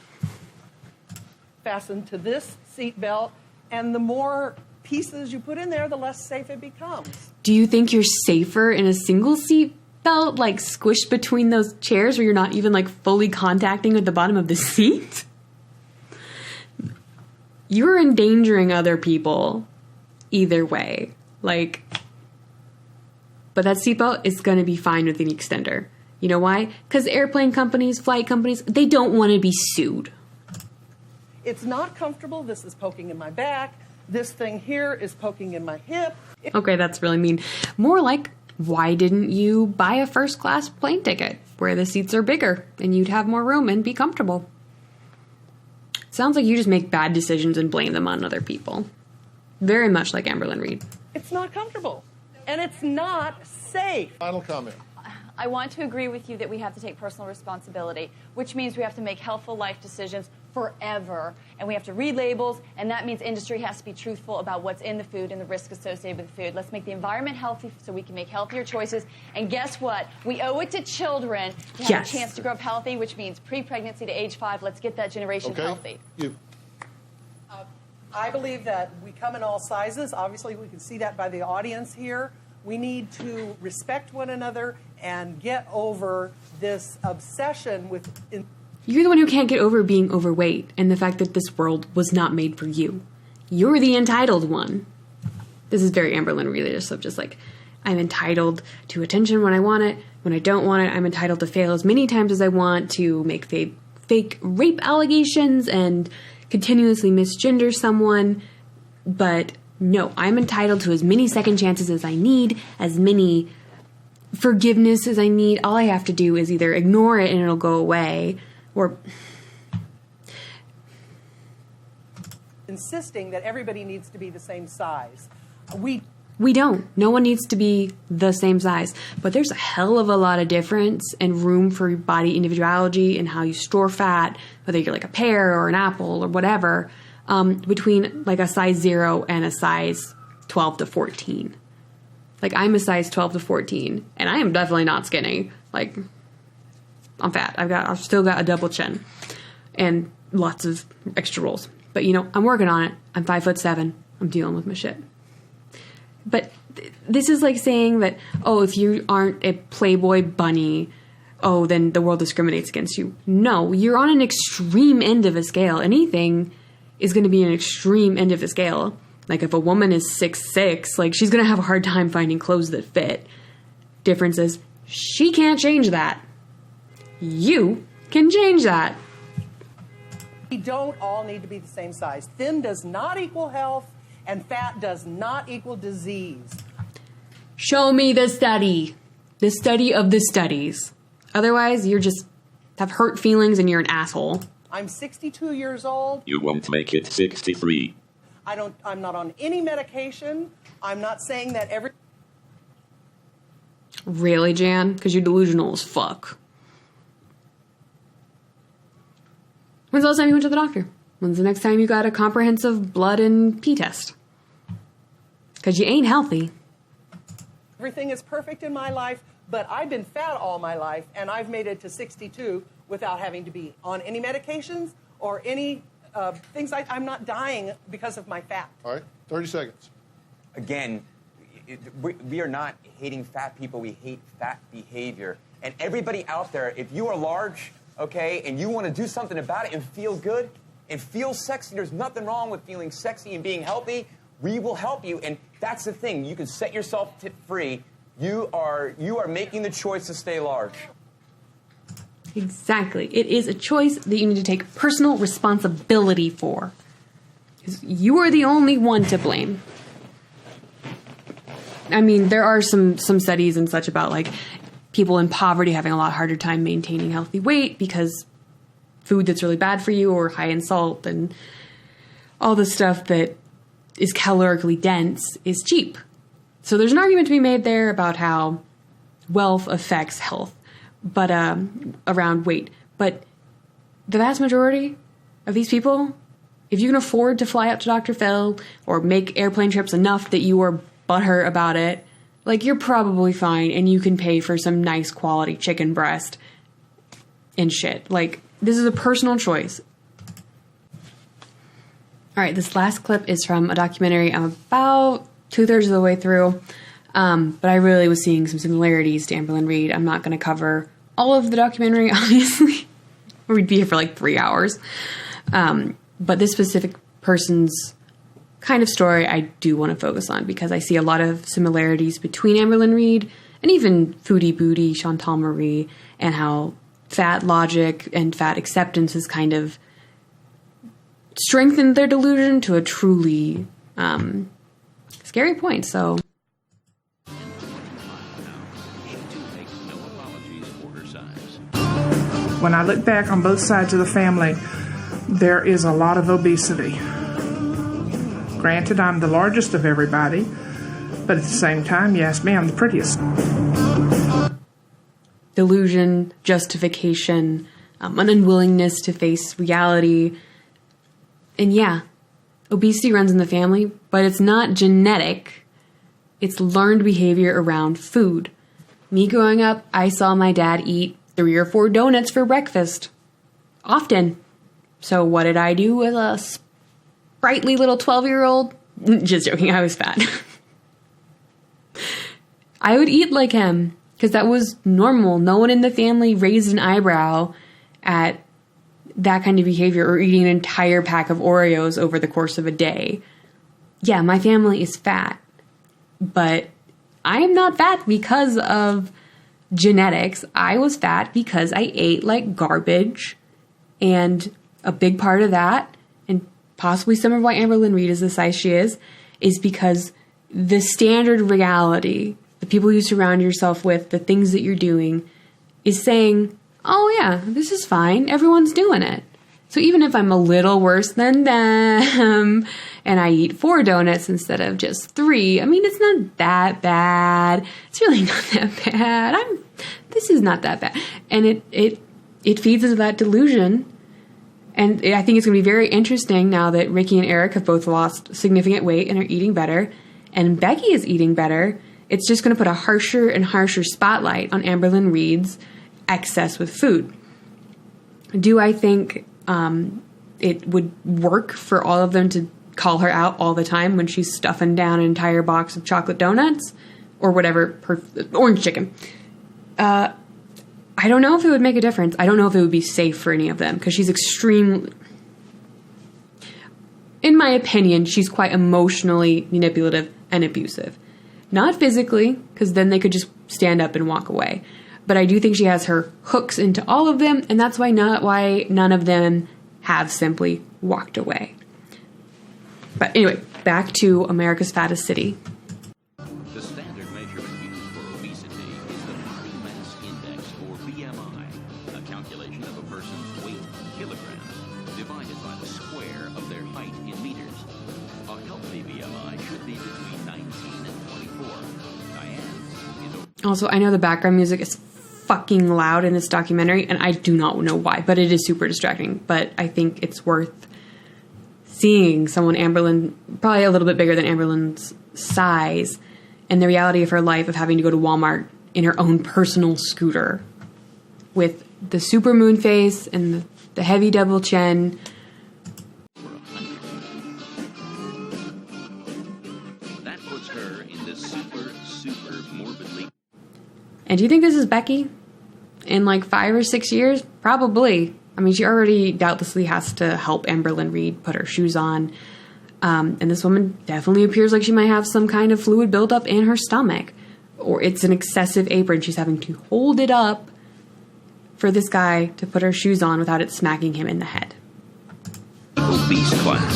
Fastened to this seatbelt, and the more pieces you put in there, the less safe it becomes. Do you think you're safer in a single seat belt, like squished between those chairs where you're not even like fully contacting with the bottom of the seat? You're endangering other people either way. Like, but that seatbelt is going to be fine with an extender. You know why? Because airplane companies, flight companies, they don't want to be sued. It's not comfortable. This is poking in my back. This thing here is poking in my hip. Okay, that's really mean. More like, why didn't you buy a first class plane ticket where the seats are bigger and you'd have more room and be comfortable? Sounds like you just make bad decisions and blame them on other people. Very much like Amberlynn Reid. It's not comfortable. And it's not safe. Final comment. I want to agree with you that we have to take personal responsibility, which means we have to make healthful life decisions forever, and we have to read labels, and that means industry has to be truthful about what's in the food and the risk associated with the food. Let's make the environment healthy so we can make healthier choices, and guess what? We owe it to children to have a chance to grow up healthy, which means pre-pregnancy to age 5. Let's get that generation healthy. I believe that we come in all sizes. Obviously, we can see that by the audience here. We need to respect one another and get over this obsession with... You're the one who can't get over being overweight and the fact that this world was not made for you. You're the entitled one. This is very Amberlynn Reid, so just like, I'm entitled to attention when I want it. When I don't want it, I'm entitled to fail as many times as I want, to make fake rape allegations and continuously misgender someone. But no, I'm entitled to as many second chances as I need, as many forgiveness as I need. All I have to do is either ignore it and it'll go away, or insisting that everybody needs to be the same size. We We don't. No one needs to be the same size. But there's a hell of a lot of difference and room for body individuality and how you store fat, whether you're like a pear or an apple or whatever, between like a size 0 and a size 12 to 14. Like, I'm a size 12 to 14, and I am definitely not skinny. Like, I'm fat. I've still got a double chin and lots of extra rolls. But, you know, I'm working on it. I'm 5'7". I'm dealing with my shit. But this is like saying that, oh, if you aren't a Playboy bunny, oh, then the world discriminates against you. No, you're on an extreme end of a scale. Anything is going to be an extreme end of the scale. Like, if a woman is 6'6", like, she's going to have a hard time finding clothes that fit. Difference is, she can't change that. You can change that. We don't all need to be the same size. Thin does not equal health, and fat does not equal disease. Show me the study. The study of the studies. Otherwise, you're just have hurt feelings and you're an asshole. I'm 62 years old. You won't make it 63. I'm not on any medication. I'm not saying that every... Really, Jan? Because you're delusional as fuck. When's the last time you went to the doctor? When's the next time you got a comprehensive blood and pee test? Because you ain't healthy. Everything is perfect in my life, but I've been fat all my life, and I've made it to 62 without having to be on any medications or any things. I'm not dying because of my fat. All right, 30 seconds. Again, we are not hating fat people. We hate fat behavior. And everybody out there, if you are large, okay, and you want to do something about it and feel good and feel sexy, there's nothing wrong with feeling sexy and being healthy. We will help you, and that's the thing. You can set yourself free. You are making the choice to stay large. Exactly. It is a choice that you need to take personal responsibility for. Because you are the only one to blame. I mean, there are some studies and such about, like, people in poverty having a lot harder time maintaining healthy weight because food that's really bad for you or high in salt and all the stuff that is calorically dense is cheap. So there's an argument to be made there about how wealth affects health, but around weight. But the vast majority of these people, if you can afford to fly out to Dr. Phil or make airplane trips enough that you are butthurt about it, like, you're probably fine and you can pay for some nice quality chicken breast and shit. Like, this is a personal choice. All right, this last clip is from a documentary I'm about 2/3 of the way through, but I really was seeing some similarities to Amberlynn Reid. I'm not going to cover all of the documentary, obviously. We'd be here for like 3 hours. But this specific person's kind of story I do want to focus on because I see a lot of similarities between Amberlynn Reid and even Foodie Beauty, Chantal Marie, and how fat logic and fat acceptance has kind of strengthened their delusion to a truly scary point. So when I look back on both sides of the family, there is a lot of obesity. Granted, I'm the largest of everybody, but at the same time, you ask me, I'm the prettiest. Delusion, justification, an unwillingness to face reality. And yeah, obesity runs in the family, but it's not genetic. It's learned behavior around food. Me growing up, I saw my dad eat 3 or 4 donuts for breakfast. Often. So what did I do as a sprightly little 12-year-old? Just joking, I was fat. I would eat like him because that was normal. No one in the family raised an eyebrow at that kind of behavior or eating an entire pack of Oreos over the course of a day. Yeah, my family is fat, but I am not fat because of genetics. I was fat because I ate like garbage, and a big part of that, and possibly some of why Amberlynn Reid is the size she is because the standard reality, the people you surround yourself with, the things that you're doing, is saying, oh yeah, this is fine. Everyone's doing it. So even if I'm a little worse than them and I eat 4 donuts instead of just 3. I mean, it's not that bad. It's really not that bad. This is not that bad. And it feeds into that delusion. And I think it's going to be very interesting now that Ricky and Eric have both lost significant weight and are eating better, and Becky is eating better. It's just going to put a harsher and harsher spotlight on Amberlynn Reid's excess with food. Do I think it would work for all of them to call her out all the time when she's stuffing down an entire box of chocolate donuts or whatever, orange chicken? I don't know if it would make a difference. I don't know if it would be safe for any of them because she's extremely, in my opinion, she's quite emotionally manipulative and abusive. Not physically, because then they could just stand up and walk away. But I do think she has her hooks into all of them, and that's why none of them have simply walked away. But anyway, back to America's fattest city. The standard measurement used for obesity is the body mass index, or BMI, a calculation of a person's weight in kilograms divided by the square of their height in meters. A healthy BMI should be between 19 and 24. Diane's is Also, I know the background music is fucking loud in this documentary, and I do not know why, but it is super distracting. But I think it's worth seeing someone Amberlynn, probably a little bit bigger than Amberlynn's size, and the reality of her life of having to go to Walmart in her own personal scooter with the super moon face and the heavy double chin. that puts her in the super morbidly. And do you think this is Becky? In like 5 or 6 years? Probably. I mean, she already doubtlessly has to help Amberlynn Reid put her shoes on. And this woman definitely appears like she might have some kind of fluid buildup in her stomach. Or it's an excessive apron. She's having to hold it up for this guy to put her shoes on without it smacking him in the head. Obese class.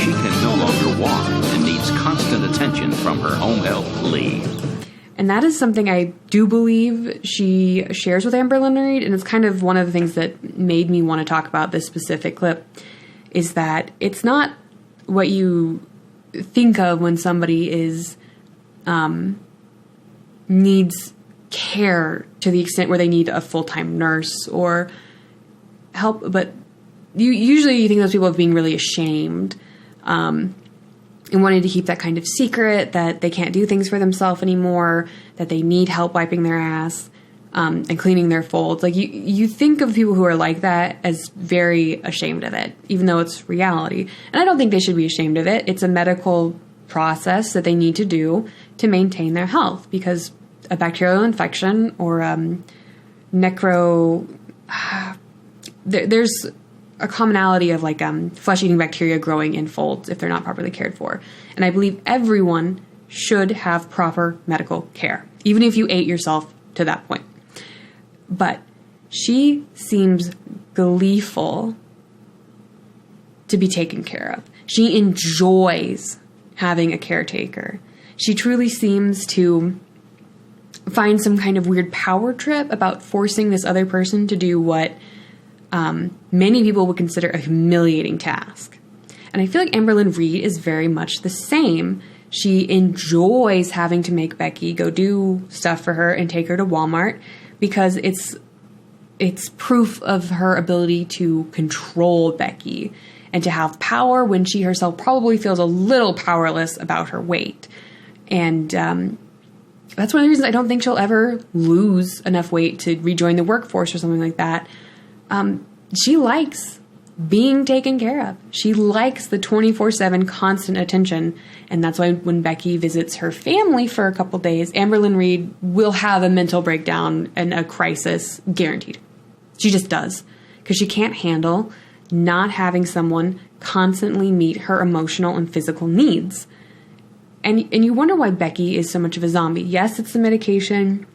She can no longer walk and needs constant attention from her home health lead. And that is something I do believe she shares with Amberlynn Reid, and it's kind of one of the things that made me want to talk about this specific clip, is that it's not what you think of when somebody is needs care to the extent where they need a full-time nurse or help, but you think of those people as being really ashamed and wanting to keep that kind of secret, that they can't do things for themselves anymore, that they need help wiping their ass and cleaning their folds. Like you think of people who are like that as very ashamed of it, even though it's reality. And I don't think they should be ashamed of it. It's a medical process that they need to do to maintain their health, because a bacterial infection or there's a commonality of like flesh-eating bacteria growing in folds if they're not properly cared for. And I believe everyone should have proper medical care, even if you ate yourself to that point. But she seems gleeful to be taken care of. She enjoys having a caretaker. She truly seems to find some kind of weird power trip about forcing this other person to do what many people would consider a humiliating task. And I feel like Amberlynn Reid is very much the same. She enjoys having to make Becky go do stuff for her and take her to Walmart because it's proof of her ability to control Becky and to have power when she herself probably feels a little powerless about her weight. And that's one of the reasons I don't think she'll ever lose enough weight to rejoin the workforce or something like that. She likes being taken care of. She likes the 24/7 constant attention. And that's why when Becky visits her family for a couple days, Amberlynn Reid will have a mental breakdown and a crisis guaranteed. She just does. Because she can't handle not having someone constantly meet her emotional and physical needs. And you wonder why Becky is so much of a zombie. Yes, it's the medication,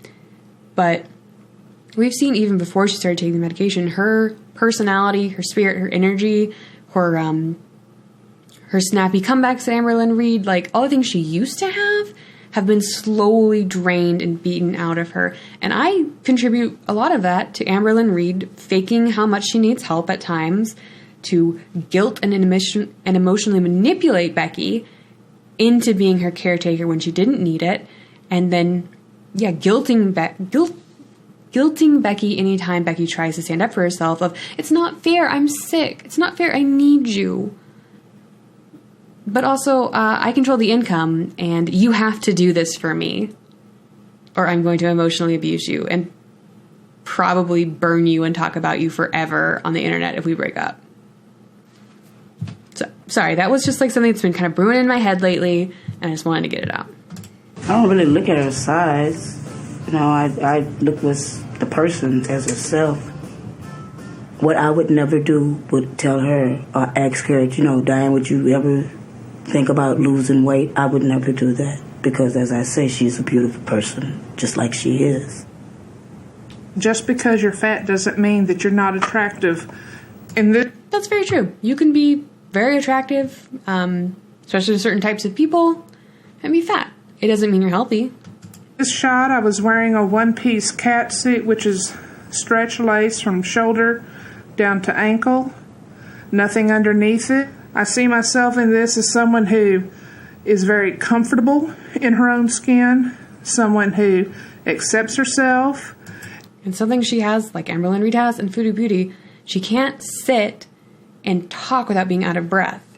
but we've seen even before she started taking the medication, her personality, her spirit, her energy, her snappy comebacks at Amberlynn Reid, like all the things she used to have been slowly drained and beaten out of her. And I contribute a lot of that to Amberlynn Reid faking how much she needs help at times to guilt and emotionally manipulate Becky into being her caretaker when she didn't need it, and then, guilting Becky anytime Becky tries to stand up for herself of, it's not fair, I'm sick, it's not fair, I need you. But also, I control the income, and you have to do this for me, or I'm going to emotionally abuse you and probably burn you and talk about you forever on the internet if we break up. So, sorry, that was just like something that's been kind of brewing in my head lately, and I just wanted to get it out. I don't really look at her size. You know, I look with the person as herself. What I would never do would tell her or ask her, Diane, would you ever think about losing weight? I would never do that because, as I say, she's a beautiful person, just like she is. Just because you're fat doesn't mean that you're not attractive. That's very true. You can be very attractive, especially to certain types of people, and be fat. It doesn't mean you're healthy. This shot, I was wearing a one-piece cat suit, which is stretch lace from shoulder down to ankle, nothing underneath it. I see myself in this as someone who is very comfortable in her own skin, someone who accepts herself. And something she has, like Amberlynn Reid has in Foodie Beauty, she can't sit and talk without being out of breath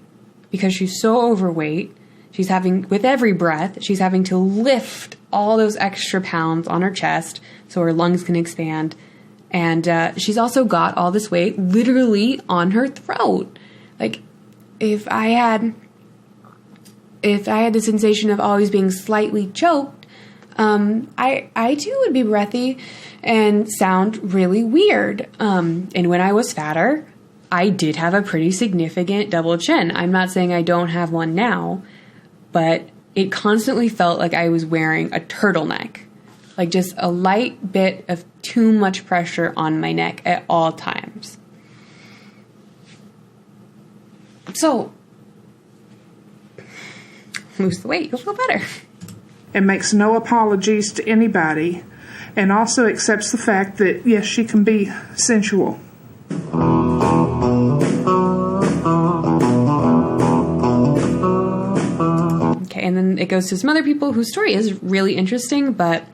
because she's so overweight. She's having, with every breath, she's having to lift all those extra pounds on her chest so her lungs can expand. And she's also got all this weight literally on her throat. Like, if I had the sensation of always being slightly choked, I too would be breathy and sound really weird. And when I was fatter, I did have a pretty significant double chin. I'm not saying I don't have one now, but it constantly felt like I was wearing a turtleneck. Like just a light bit of too much pressure on my neck at all times. So, lose the weight, you'll feel better. And makes no apologies to anybody, and also accepts the fact that, yes, she can be sensual. Okay, and then it goes to some other people whose story is really interesting, but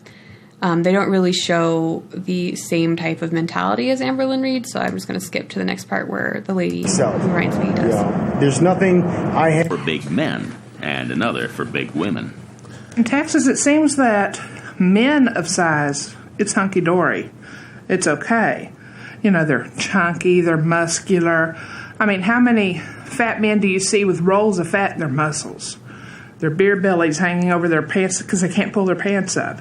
they don't really show the same type of mentality as Amberlynn Reid, so I'm just going to skip to the next part where the lady who writes me does. Yeah. There's nothing I have for big men and another for big women. In Texas, it seems that men of size, it's hunky-dory. It's okay. They're chunky, they're muscular. I mean, how many fat men do you see with rolls of fat in their muscles? Their beer bellies hanging over their pants because they can't pull their pants up.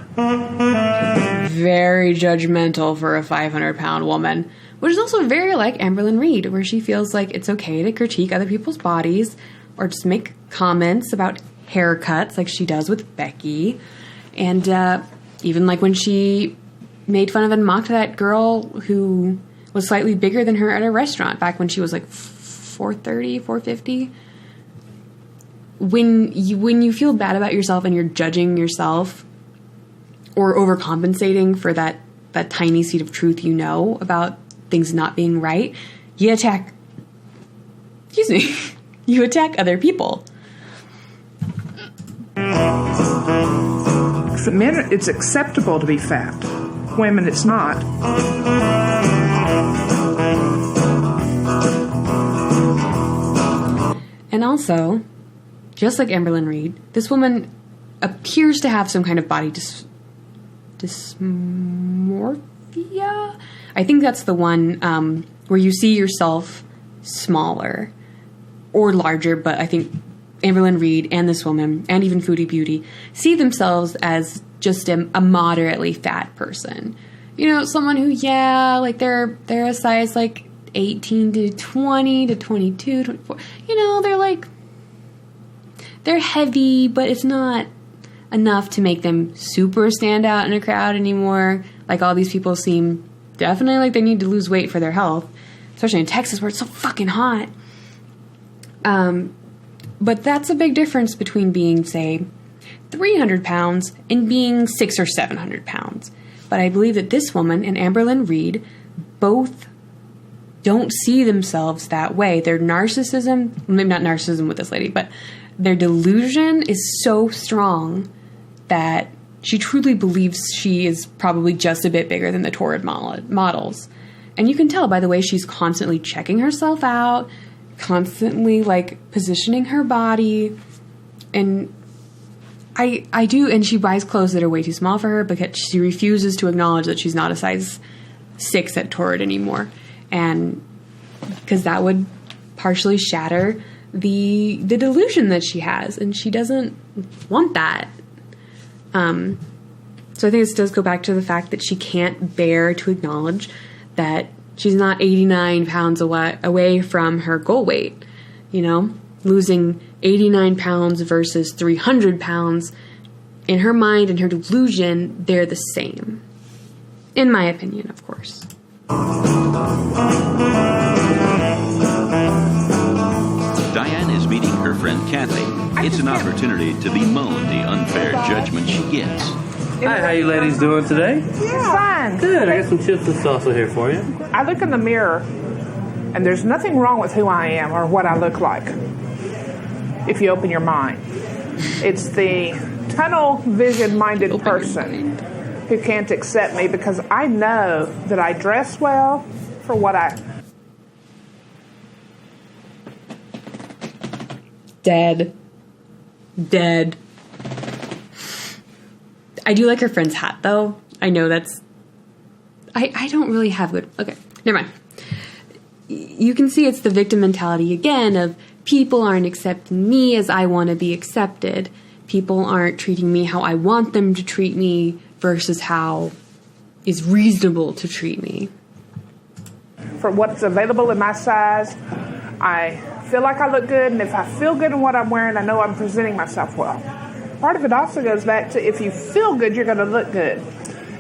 Very judgmental for a 500-pound woman, which is also very like Amberlynn Reid, where she feels like it's okay to critique other people's bodies or just make comments about haircuts like she does with Becky. And even like when she made fun of and mocked that girl who was slightly bigger than her at a restaurant back when she was like 430, 450. When you feel bad about yourself and you're judging yourself or overcompensating for that tiny seed of truth about things not being right, you attack you attack other people. For men, it's acceptable to be fat. Women, it's not. And also, just like Amberlynn Reid, this woman appears to have some kind of body dysmorphia. I think that's the one where you see yourself smaller or larger, but I think Amberlynn Reid and this woman, and even Foodie Beauty, see themselves as just a moderately fat person. Someone who, they're a size like 18 to 20 to 22, 24. They're heavy, but it's not enough to make them super stand out in a crowd anymore. Like all these people seem definitely like they need to lose weight for their health, especially in Texas where it's so fucking hot. But that's a big difference between being, say, 300 pounds and being 600 or 700 pounds. But I believe that this woman and Amberlynn Reid both don't see themselves that way. Their narcissism, maybe not narcissism with this lady, but their delusion is so strong that she truly believes she is probably just a bit bigger than the torrid models. And you can tell by the way she's constantly checking herself out, constantly like positioning her body. And I do, and she buys clothes that are way too small for her because she refuses to acknowledge that she's not a size 6 at Torrid anymore. And because that would partially shatter the delusion that she has, and she doesn't want that. So I think this does go back to the fact that she can't bear to acknowledge that she's not 89 pounds away from her goal weight. You know, losing 89 pounds versus 300 pounds, in her mind and her delusion, they're the same. In my opinion, of course. Diane is meeting her friend Kathy. It's an opportunity to bemoan the unfair judgment she gets. Hi, how you ladies doing today? Yeah. Fine. Good. I got some chips and salsa here for you. I look in the mirror, and there's nothing wrong with who I am or what I look like, if you open your mind. It's the tunnel vision-minded person who can't accept me because I know that I dress well for what I... Dead. I do like her friend's hat, though. I know that's... I don't really have good... Okay, never mind. You can see it's the victim mentality again of people aren't accepting me as I want to be accepted. People aren't treating me how I want them to treat me versus how is reasonable to treat me. For what's available in my size, I feel like I look good, and if I feel good in what I'm wearing, I know I'm presenting myself well. Part of it also goes back to if you feel good, you're going to look good.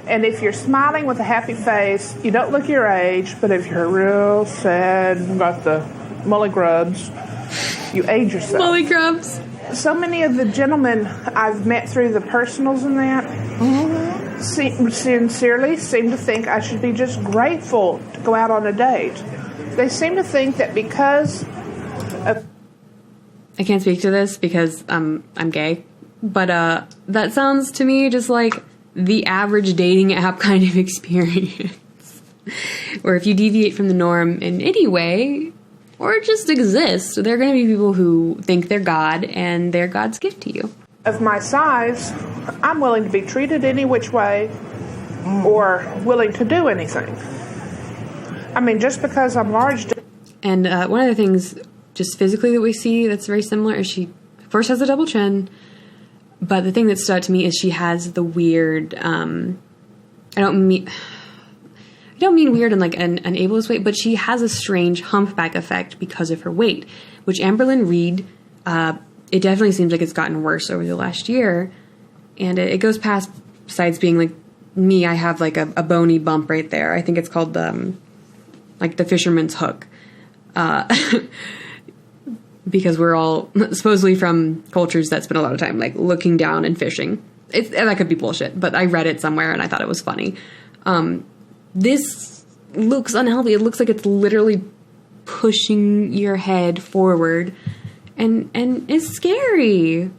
And if you're smiling with a happy face, you don't look your age, but if you're real sad and got the mully grubs, you age yourself. Mully grubs. So many of the gentlemen I've met through the personals and that sincerely seem to think I should be just grateful to go out on a date. They seem to think that because of... I can't speak to this because I'm gay, but that sounds to me just like the average dating app kind of experience. Or if you deviate from the norm in any way, or just exist, there are going to be people who think they're God and they're God's gift to you. Of my size, I'm willing to be treated any which way or willing to do anything. I mean, just because I'm large... And one of the things just physically that we see that's very similar is she first has a double chin, but the thing that stood out to me is she has the weird, I don't mean weird in like an ableist way, but she has a strange humpback effect because of her weight, which Amberlynn Reid, it definitely seems like it's gotten worse over the last year. And it goes past, besides being like me, I have like a bony bump right there. I think it's called like the fisherman's hook. Because we're all supposedly from cultures that spend a lot of time like looking down and fishing. That could be bullshit, but I read it somewhere and I thought it was funny. This looks unhealthy. It looks like it's literally pushing your head forward and it's scary.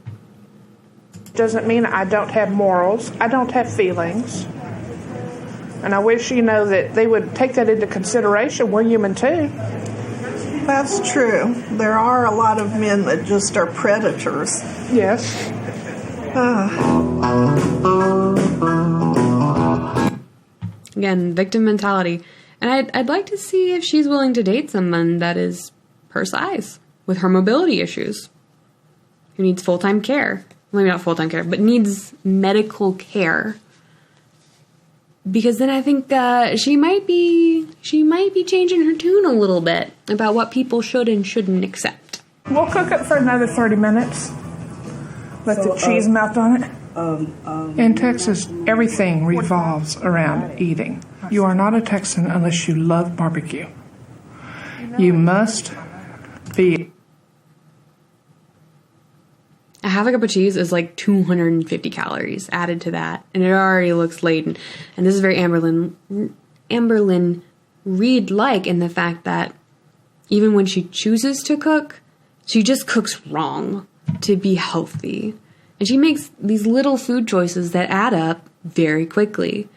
Doesn't mean I don't have morals. I don't have feelings. And I wish, that they would take that into consideration. We're human too. That's true. There are a lot of men that just are predators. Yes. Again, victim mentality. And I'd like to see if she's willing to date someone that is her size, with her mobility issues, who needs full-time care. Maybe not full-time care, but needs medical care. Because then I think she might be changing her tune a little bit about what people should and shouldn't accept. We'll cook it for another 30 minutes. Let the cheese melt on it. In Texas, everything revolves around eating. You are not a Texan unless you love barbecue. You must be... A half a cup of cheese is like 250 calories added to that, and it already looks laden. And this is very Amberlynn Reid-like in the fact that even when she chooses to cook, she just cooks wrong to be healthy. And she makes these little food choices that add up very quickly.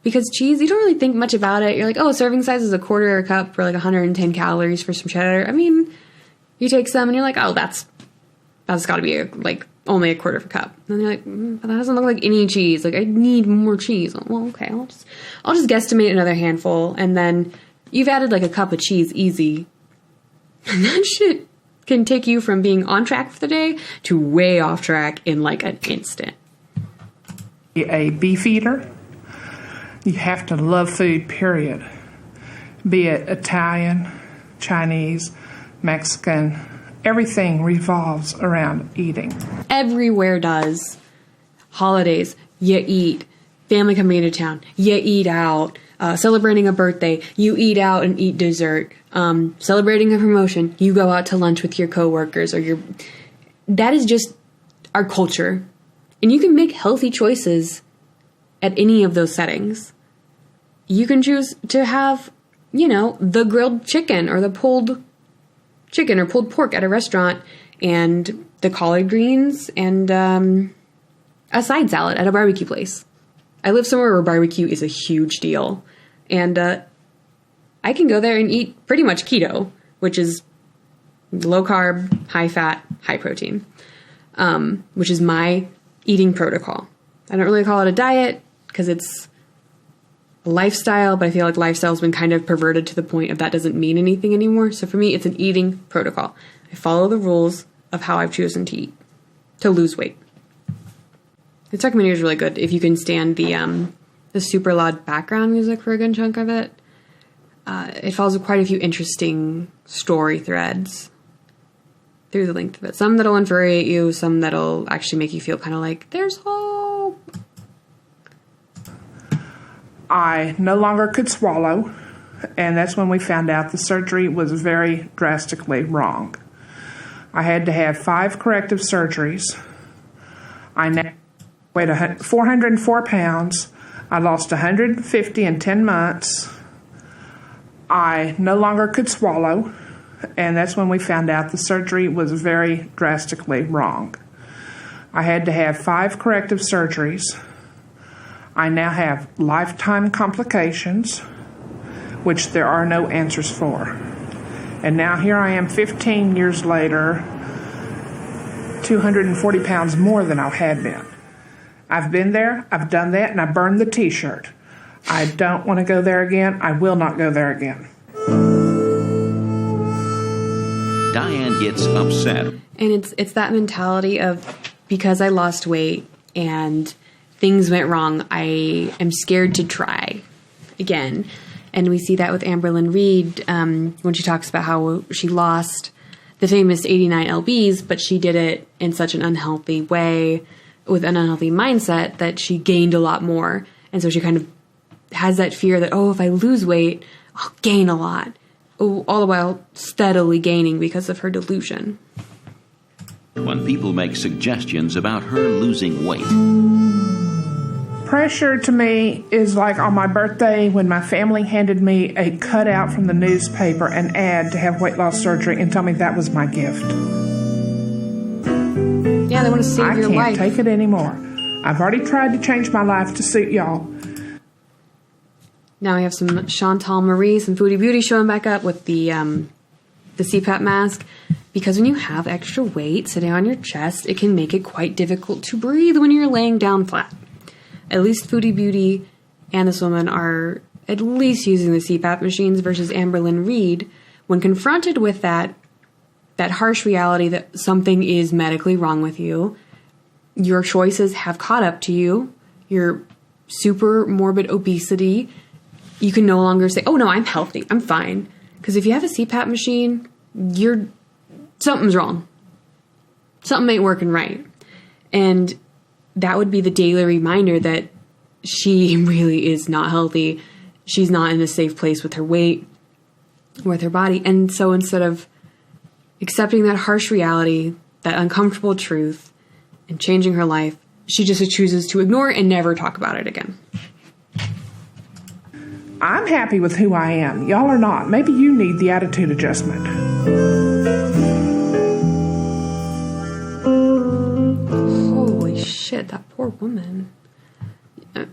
Because cheese, you don't really think much about it. You're like, oh, serving size is a quarter a cup for like 110 calories for some cheddar. I mean, you take some and you're like, oh, that's got to be like only a quarter of a cup. And you're like, but that doesn't look like any cheese. Like, I need more cheese. Well, okay, I'll just guesstimate another handful. And then you've added like a cup of cheese easy. And that shit can take you from being on track for the day to way off track in like an instant. A beef eater. You have to love food, period. Be it Italian, Chinese, Mexican, everything revolves around eating. Everywhere does. Holidays, you eat. Family coming into town, you eat out. Celebrating a birthday, you eat out and eat dessert. Celebrating a promotion, you go out to lunch with your coworkers that is just our culture. And you can make healthy choices at any of those settings. You can choose to have, the grilled chicken or the pulled chicken or pulled pork at a restaurant and the collard greens and a side salad at a barbecue place. I live somewhere where barbecue is a huge deal. And I can go there and eat pretty much keto, which is low carb, high fat, high protein, which is my eating protocol. I don't really call it a diet because it's a lifestyle, but I feel like lifestyle has been kind of perverted to the point of that doesn't mean anything anymore. So for me, it's an eating protocol. I follow the rules of how I've chosen to eat to lose weight. The documentary is really good if you can stand the super loud background music for a good chunk of it. It follows quite a few interesting story threads through the length of it. Some that'll infuriate you, some that'll actually make you feel kind of like, there's hope. I no longer could swallow, and that's when we found out the surgery was very drastically wrong. I had to have 5 corrective surgeries. I now weighed 404 pounds. I lost 150 in 10 months. I no longer could swallow, and that's when we found out the surgery was very drastically wrong. I had to have 5 corrective surgeries. I now have lifetime complications, which there are no answers for. And now here I am 15 years later, 240 pounds more than I had been. I've been there, I've done that, and I burned the t-shirt. I don't want to go there again. I will not go there again. Diane gets upset. And it's that mentality of, because I lost weight and things went wrong, I am scared to try again. And we see that with Amberlynn Reid when she talks about how she lost the famous 89 lbs, but she did it in such an unhealthy way with an unhealthy mindset that she gained a lot more. And so she kind of has that fear that, if I lose weight, I'll gain a lot. All the while steadily gaining because of her delusion. When people make suggestions about her losing weight. Pressure to me is like on my birthday when my family handed me a cutout from the newspaper, an ad to have weight loss surgery, and told me that was my gift. Yeah, they want to save your life. I can't take it anymore. I've already tried to change my life to suit y'all. Now we have some Chantal Marie, some Foodie Beauty showing back up with the CPAP mask. Because when you have extra weight sitting on your chest, it can make it quite difficult to breathe when you're laying down flat. At least Foodie Beauty and this woman are at least using the CPAP machines versus Amberlynn Reid. When confronted with that harsh reality that something is medically wrong with you, your choices have caught up to you, your super morbid obesity, you can no longer say, oh no, I'm healthy, I'm fine. Because if you have a CPAP machine, something's wrong. Something ain't working right. And that would be the daily reminder that she really is not healthy. She's not in a safe place with her weight, with her body. And so instead of accepting that harsh reality, that uncomfortable truth, and changing her life, she just chooses to ignore it and never talk about it again. I'm happy with who I am. Y'all are not. Maybe you need the attitude adjustment. Holy shit, that poor woman. I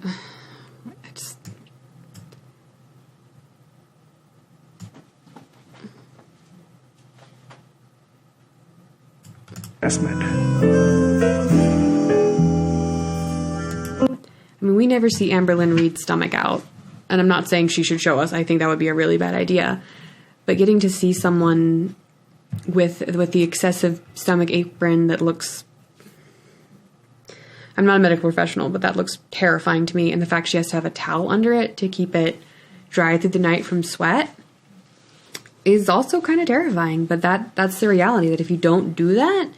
mean, we never see Amberlynn Reid's stomach out. And I'm not saying she should show us. I think that would be a really bad idea. But getting to see someone with the excessive stomach apron that looks... I'm not a medical professional, but that looks terrifying to me. And the fact she has to have a towel under it to keep it dry through the night from sweat is also kind of terrifying. But that's the reality, that if you don't do that,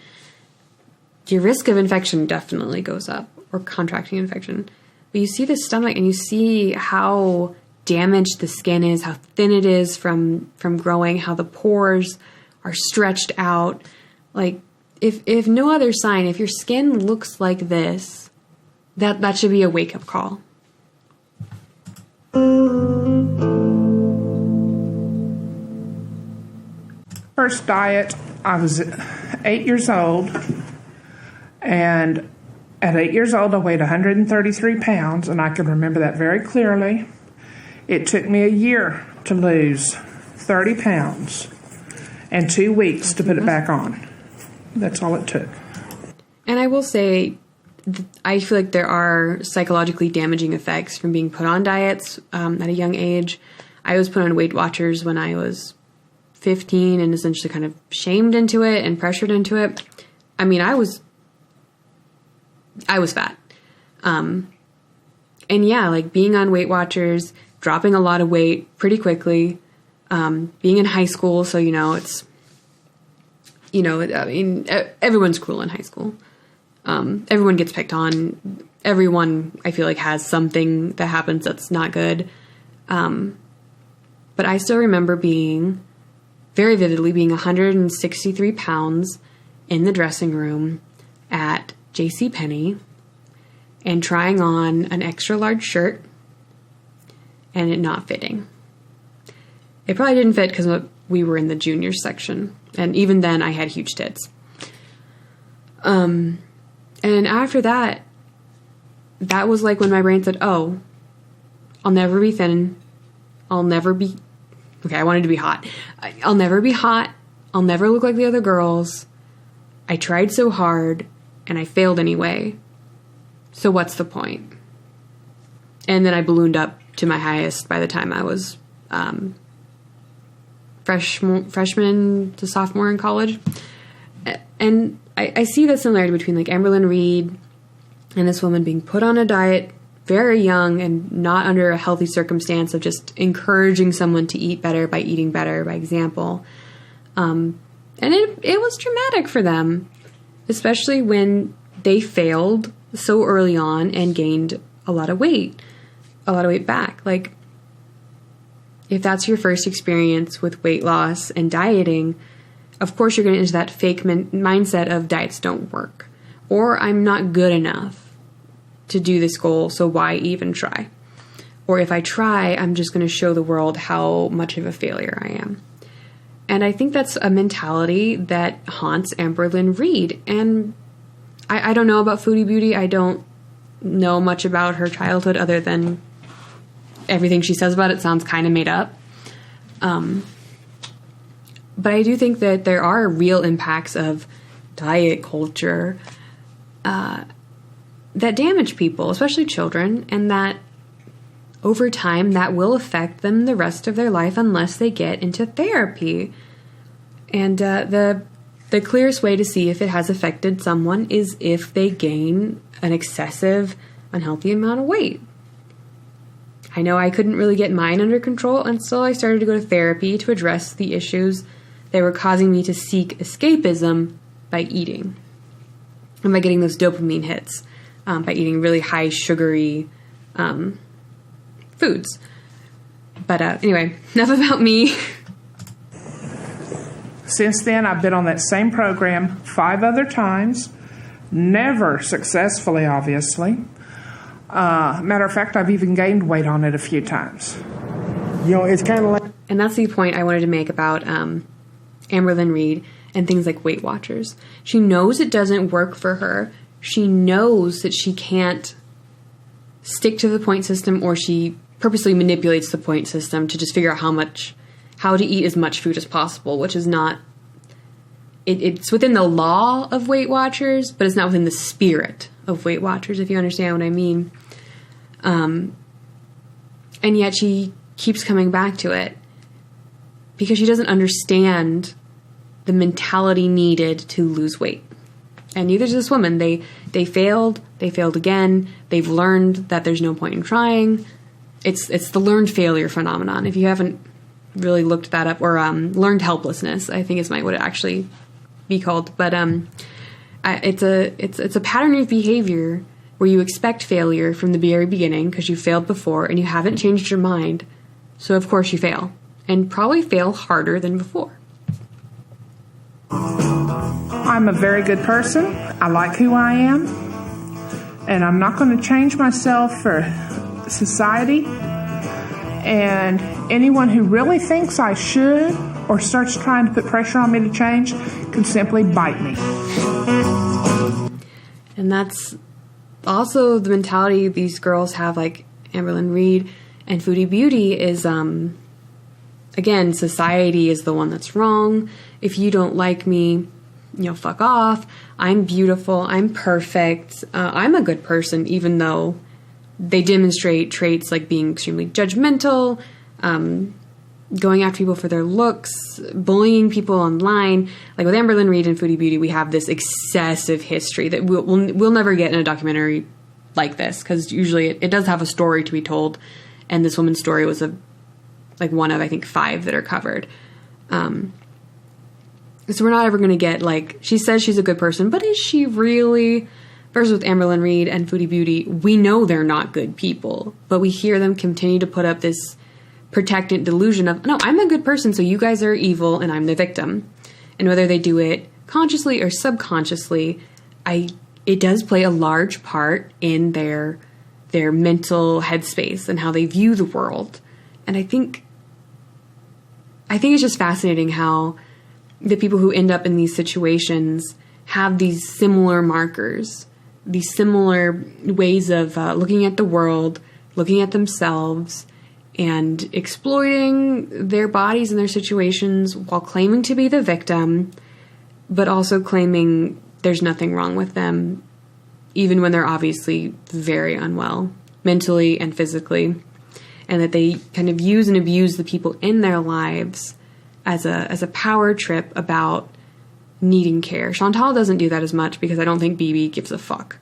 your risk of infection definitely goes up, or contracting infection. But you see the stomach and you see how damaged the skin is, how thin it is from growing, how the pores are stretched out. Like, if no other sign, if your skin looks like this, that should be a wake-up call. First diet, I was 8 years old, and at 8 years old, I weighed 133 pounds, and I can remember that very clearly. It took me a year to lose 30 pounds and 2 weeks to put it back on. That's all it took. And I will say, I feel like there are psychologically damaging effects from being put on diets at a young age. I was put on Weight Watchers when I was 15 and essentially kind of shamed into it and pressured into it. I mean, I was fat. And yeah, like being on Weight Watchers, dropping a lot of weight pretty quickly, being in high school. So, it's, I mean, everyone's cruel in high school. Everyone gets picked on. Everyone, I feel like, has something that happens that's not good. But I still remember very vividly being 163 pounds in the dressing room at JCPenney and trying on an extra large shirt and it not fitting. It probably didn't fit because we were in the junior section. And even then I had huge tits. And after that was like when my brain said, oh, I'll never be thin. I'll never be... Okay, I wanted to be hot. I'll never be hot. I'll never look like the other girls. I tried so hard, and I failed anyway. So what's the point? And then I ballooned up to my highest by the time I was freshman to sophomore in college. And I see the similarity between like Amberlynn Reid and this woman being put on a diet very young and not under a healthy circumstance of just encouraging someone to eat better by eating better by example. And it was traumatic for them, especially when they failed so early on and gained a lot of weight back. Like, if that's your first experience with weight loss and dieting, of course you're going to enter that fake mindset of diets don't work, or I'm not good enough to do this goal, so why even try? Or if I try, I'm just going to show the world how much of a failure I am. And I think that's a mentality that haunts Amberlynn Reid. And I don't know about Foodie Beauty. I don't know much about her childhood other than everything she says about it sounds kind of made up. But I do think that there are real impacts of diet culture that damage people, especially children, and that over time that will affect them the rest of their life unless they get into therapy. And the clearest way to see if it has affected someone is if they gain an excessive, unhealthy amount of weight. I know I couldn't really get mine under control until I started to go to therapy to address the issues that were causing me to seek escapism by eating and by getting those dopamine hits. By eating really high sugary foods. But anyway, enough about me. Since then, I've been on that same program 5 other times. Never successfully, obviously. Matter of fact, I've even gained weight on it a few times. it's kind of like... And that's the point I wanted to make about Amberlynn Reid and things like Weight Watchers. She knows it doesn't work for her. She knows that she can't stick to the point system, or she purposely manipulates the point system to just figure out how to eat as much food as possible, which is not... It's within the law of Weight Watchers, but it's not within the spirit of Weight Watchers, if you understand what I mean. And yet she keeps coming back to it because she doesn't understand the mentality needed to lose weight. And neither does this woman. They failed again. They've learned that there's no point in trying. It's the learned failure phenomenon. If you haven't really looked that up, or learned helplessness, I think is what it actually be called. But it's a pattern of behavior where you expect failure from the very beginning because you failed before and you haven't changed your mind. So of course you fail, and probably fail harder than before. I'm a very good person. I like who I am, and I'm not going to change myself for society. And anyone who really thinks I should or starts trying to put pressure on me to change can simply bite me. And that's also the mentality these girls have, like Amberlynn Reid and Foodie Beauty, is, again, society is the one that's wrong. If you don't like me, fuck off. I'm beautiful. I'm perfect. I'm a good person, even though they demonstrate traits like being extremely judgmental, going after people for their looks, bullying people online. Like with Amberlynn Reid and Foodie Beauty, we have this excessive history that we'll never get in a documentary like this, because usually it does have a story to be told, and this woman's story was one of, I think, 5 that are covered. So we're not ever going to get, she says she's a good person, but is she really? Versus with Amberlynn Reid and Foodie Beauty, we know they're not good people, but we hear them continue to put up this protectant delusion of, no, I'm a good person, so you guys are evil and I'm the victim. And whether they do it consciously or subconsciously, it does play a large part in their mental headspace and how they view the world. And I think it's just fascinating how the people who end up in these situations have these similar markers, these similar ways of looking at the world, looking at themselves, and exploiting their bodies and their situations while claiming to be the victim, but also claiming there's nothing wrong with them, even when they're obviously very unwell, mentally and physically, and that they kind of use and abuse the people in their lives as a power trip about needing care. Chantal doesn't do that as much because I don't think BB gives a fuck.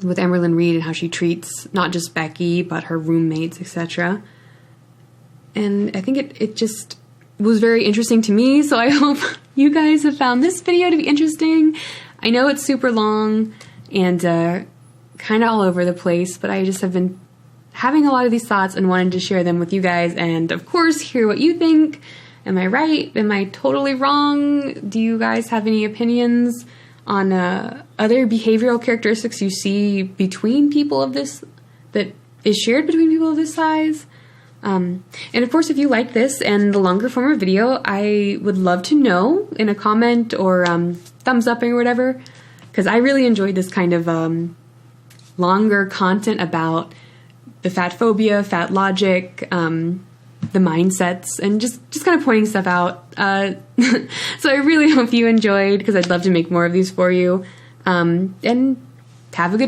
With Amberlynn Reid and how she treats not just Becky, but her roommates, etc. And I think it just was very interesting to me, so I hope you guys have found this video to be interesting. I know it's super long and kind of all over the place, but I just have been having a lot of these thoughts and wanted to share them with you guys, and of course hear what you think. Am I right? Am I totally wrong? Do you guys have any opinions on other behavioral characteristics you see between people of this, that is shared between people of this size? And of course, if you like this and the longer form of video, I would love to know in a comment or thumbs up or whatever, because I really enjoyed this kind of longer content about the fat phobia, fat logic, the mindsets, and just kind of pointing stuff out. So I really hope you enjoyed, because I'd love to make more of these for you. And have a good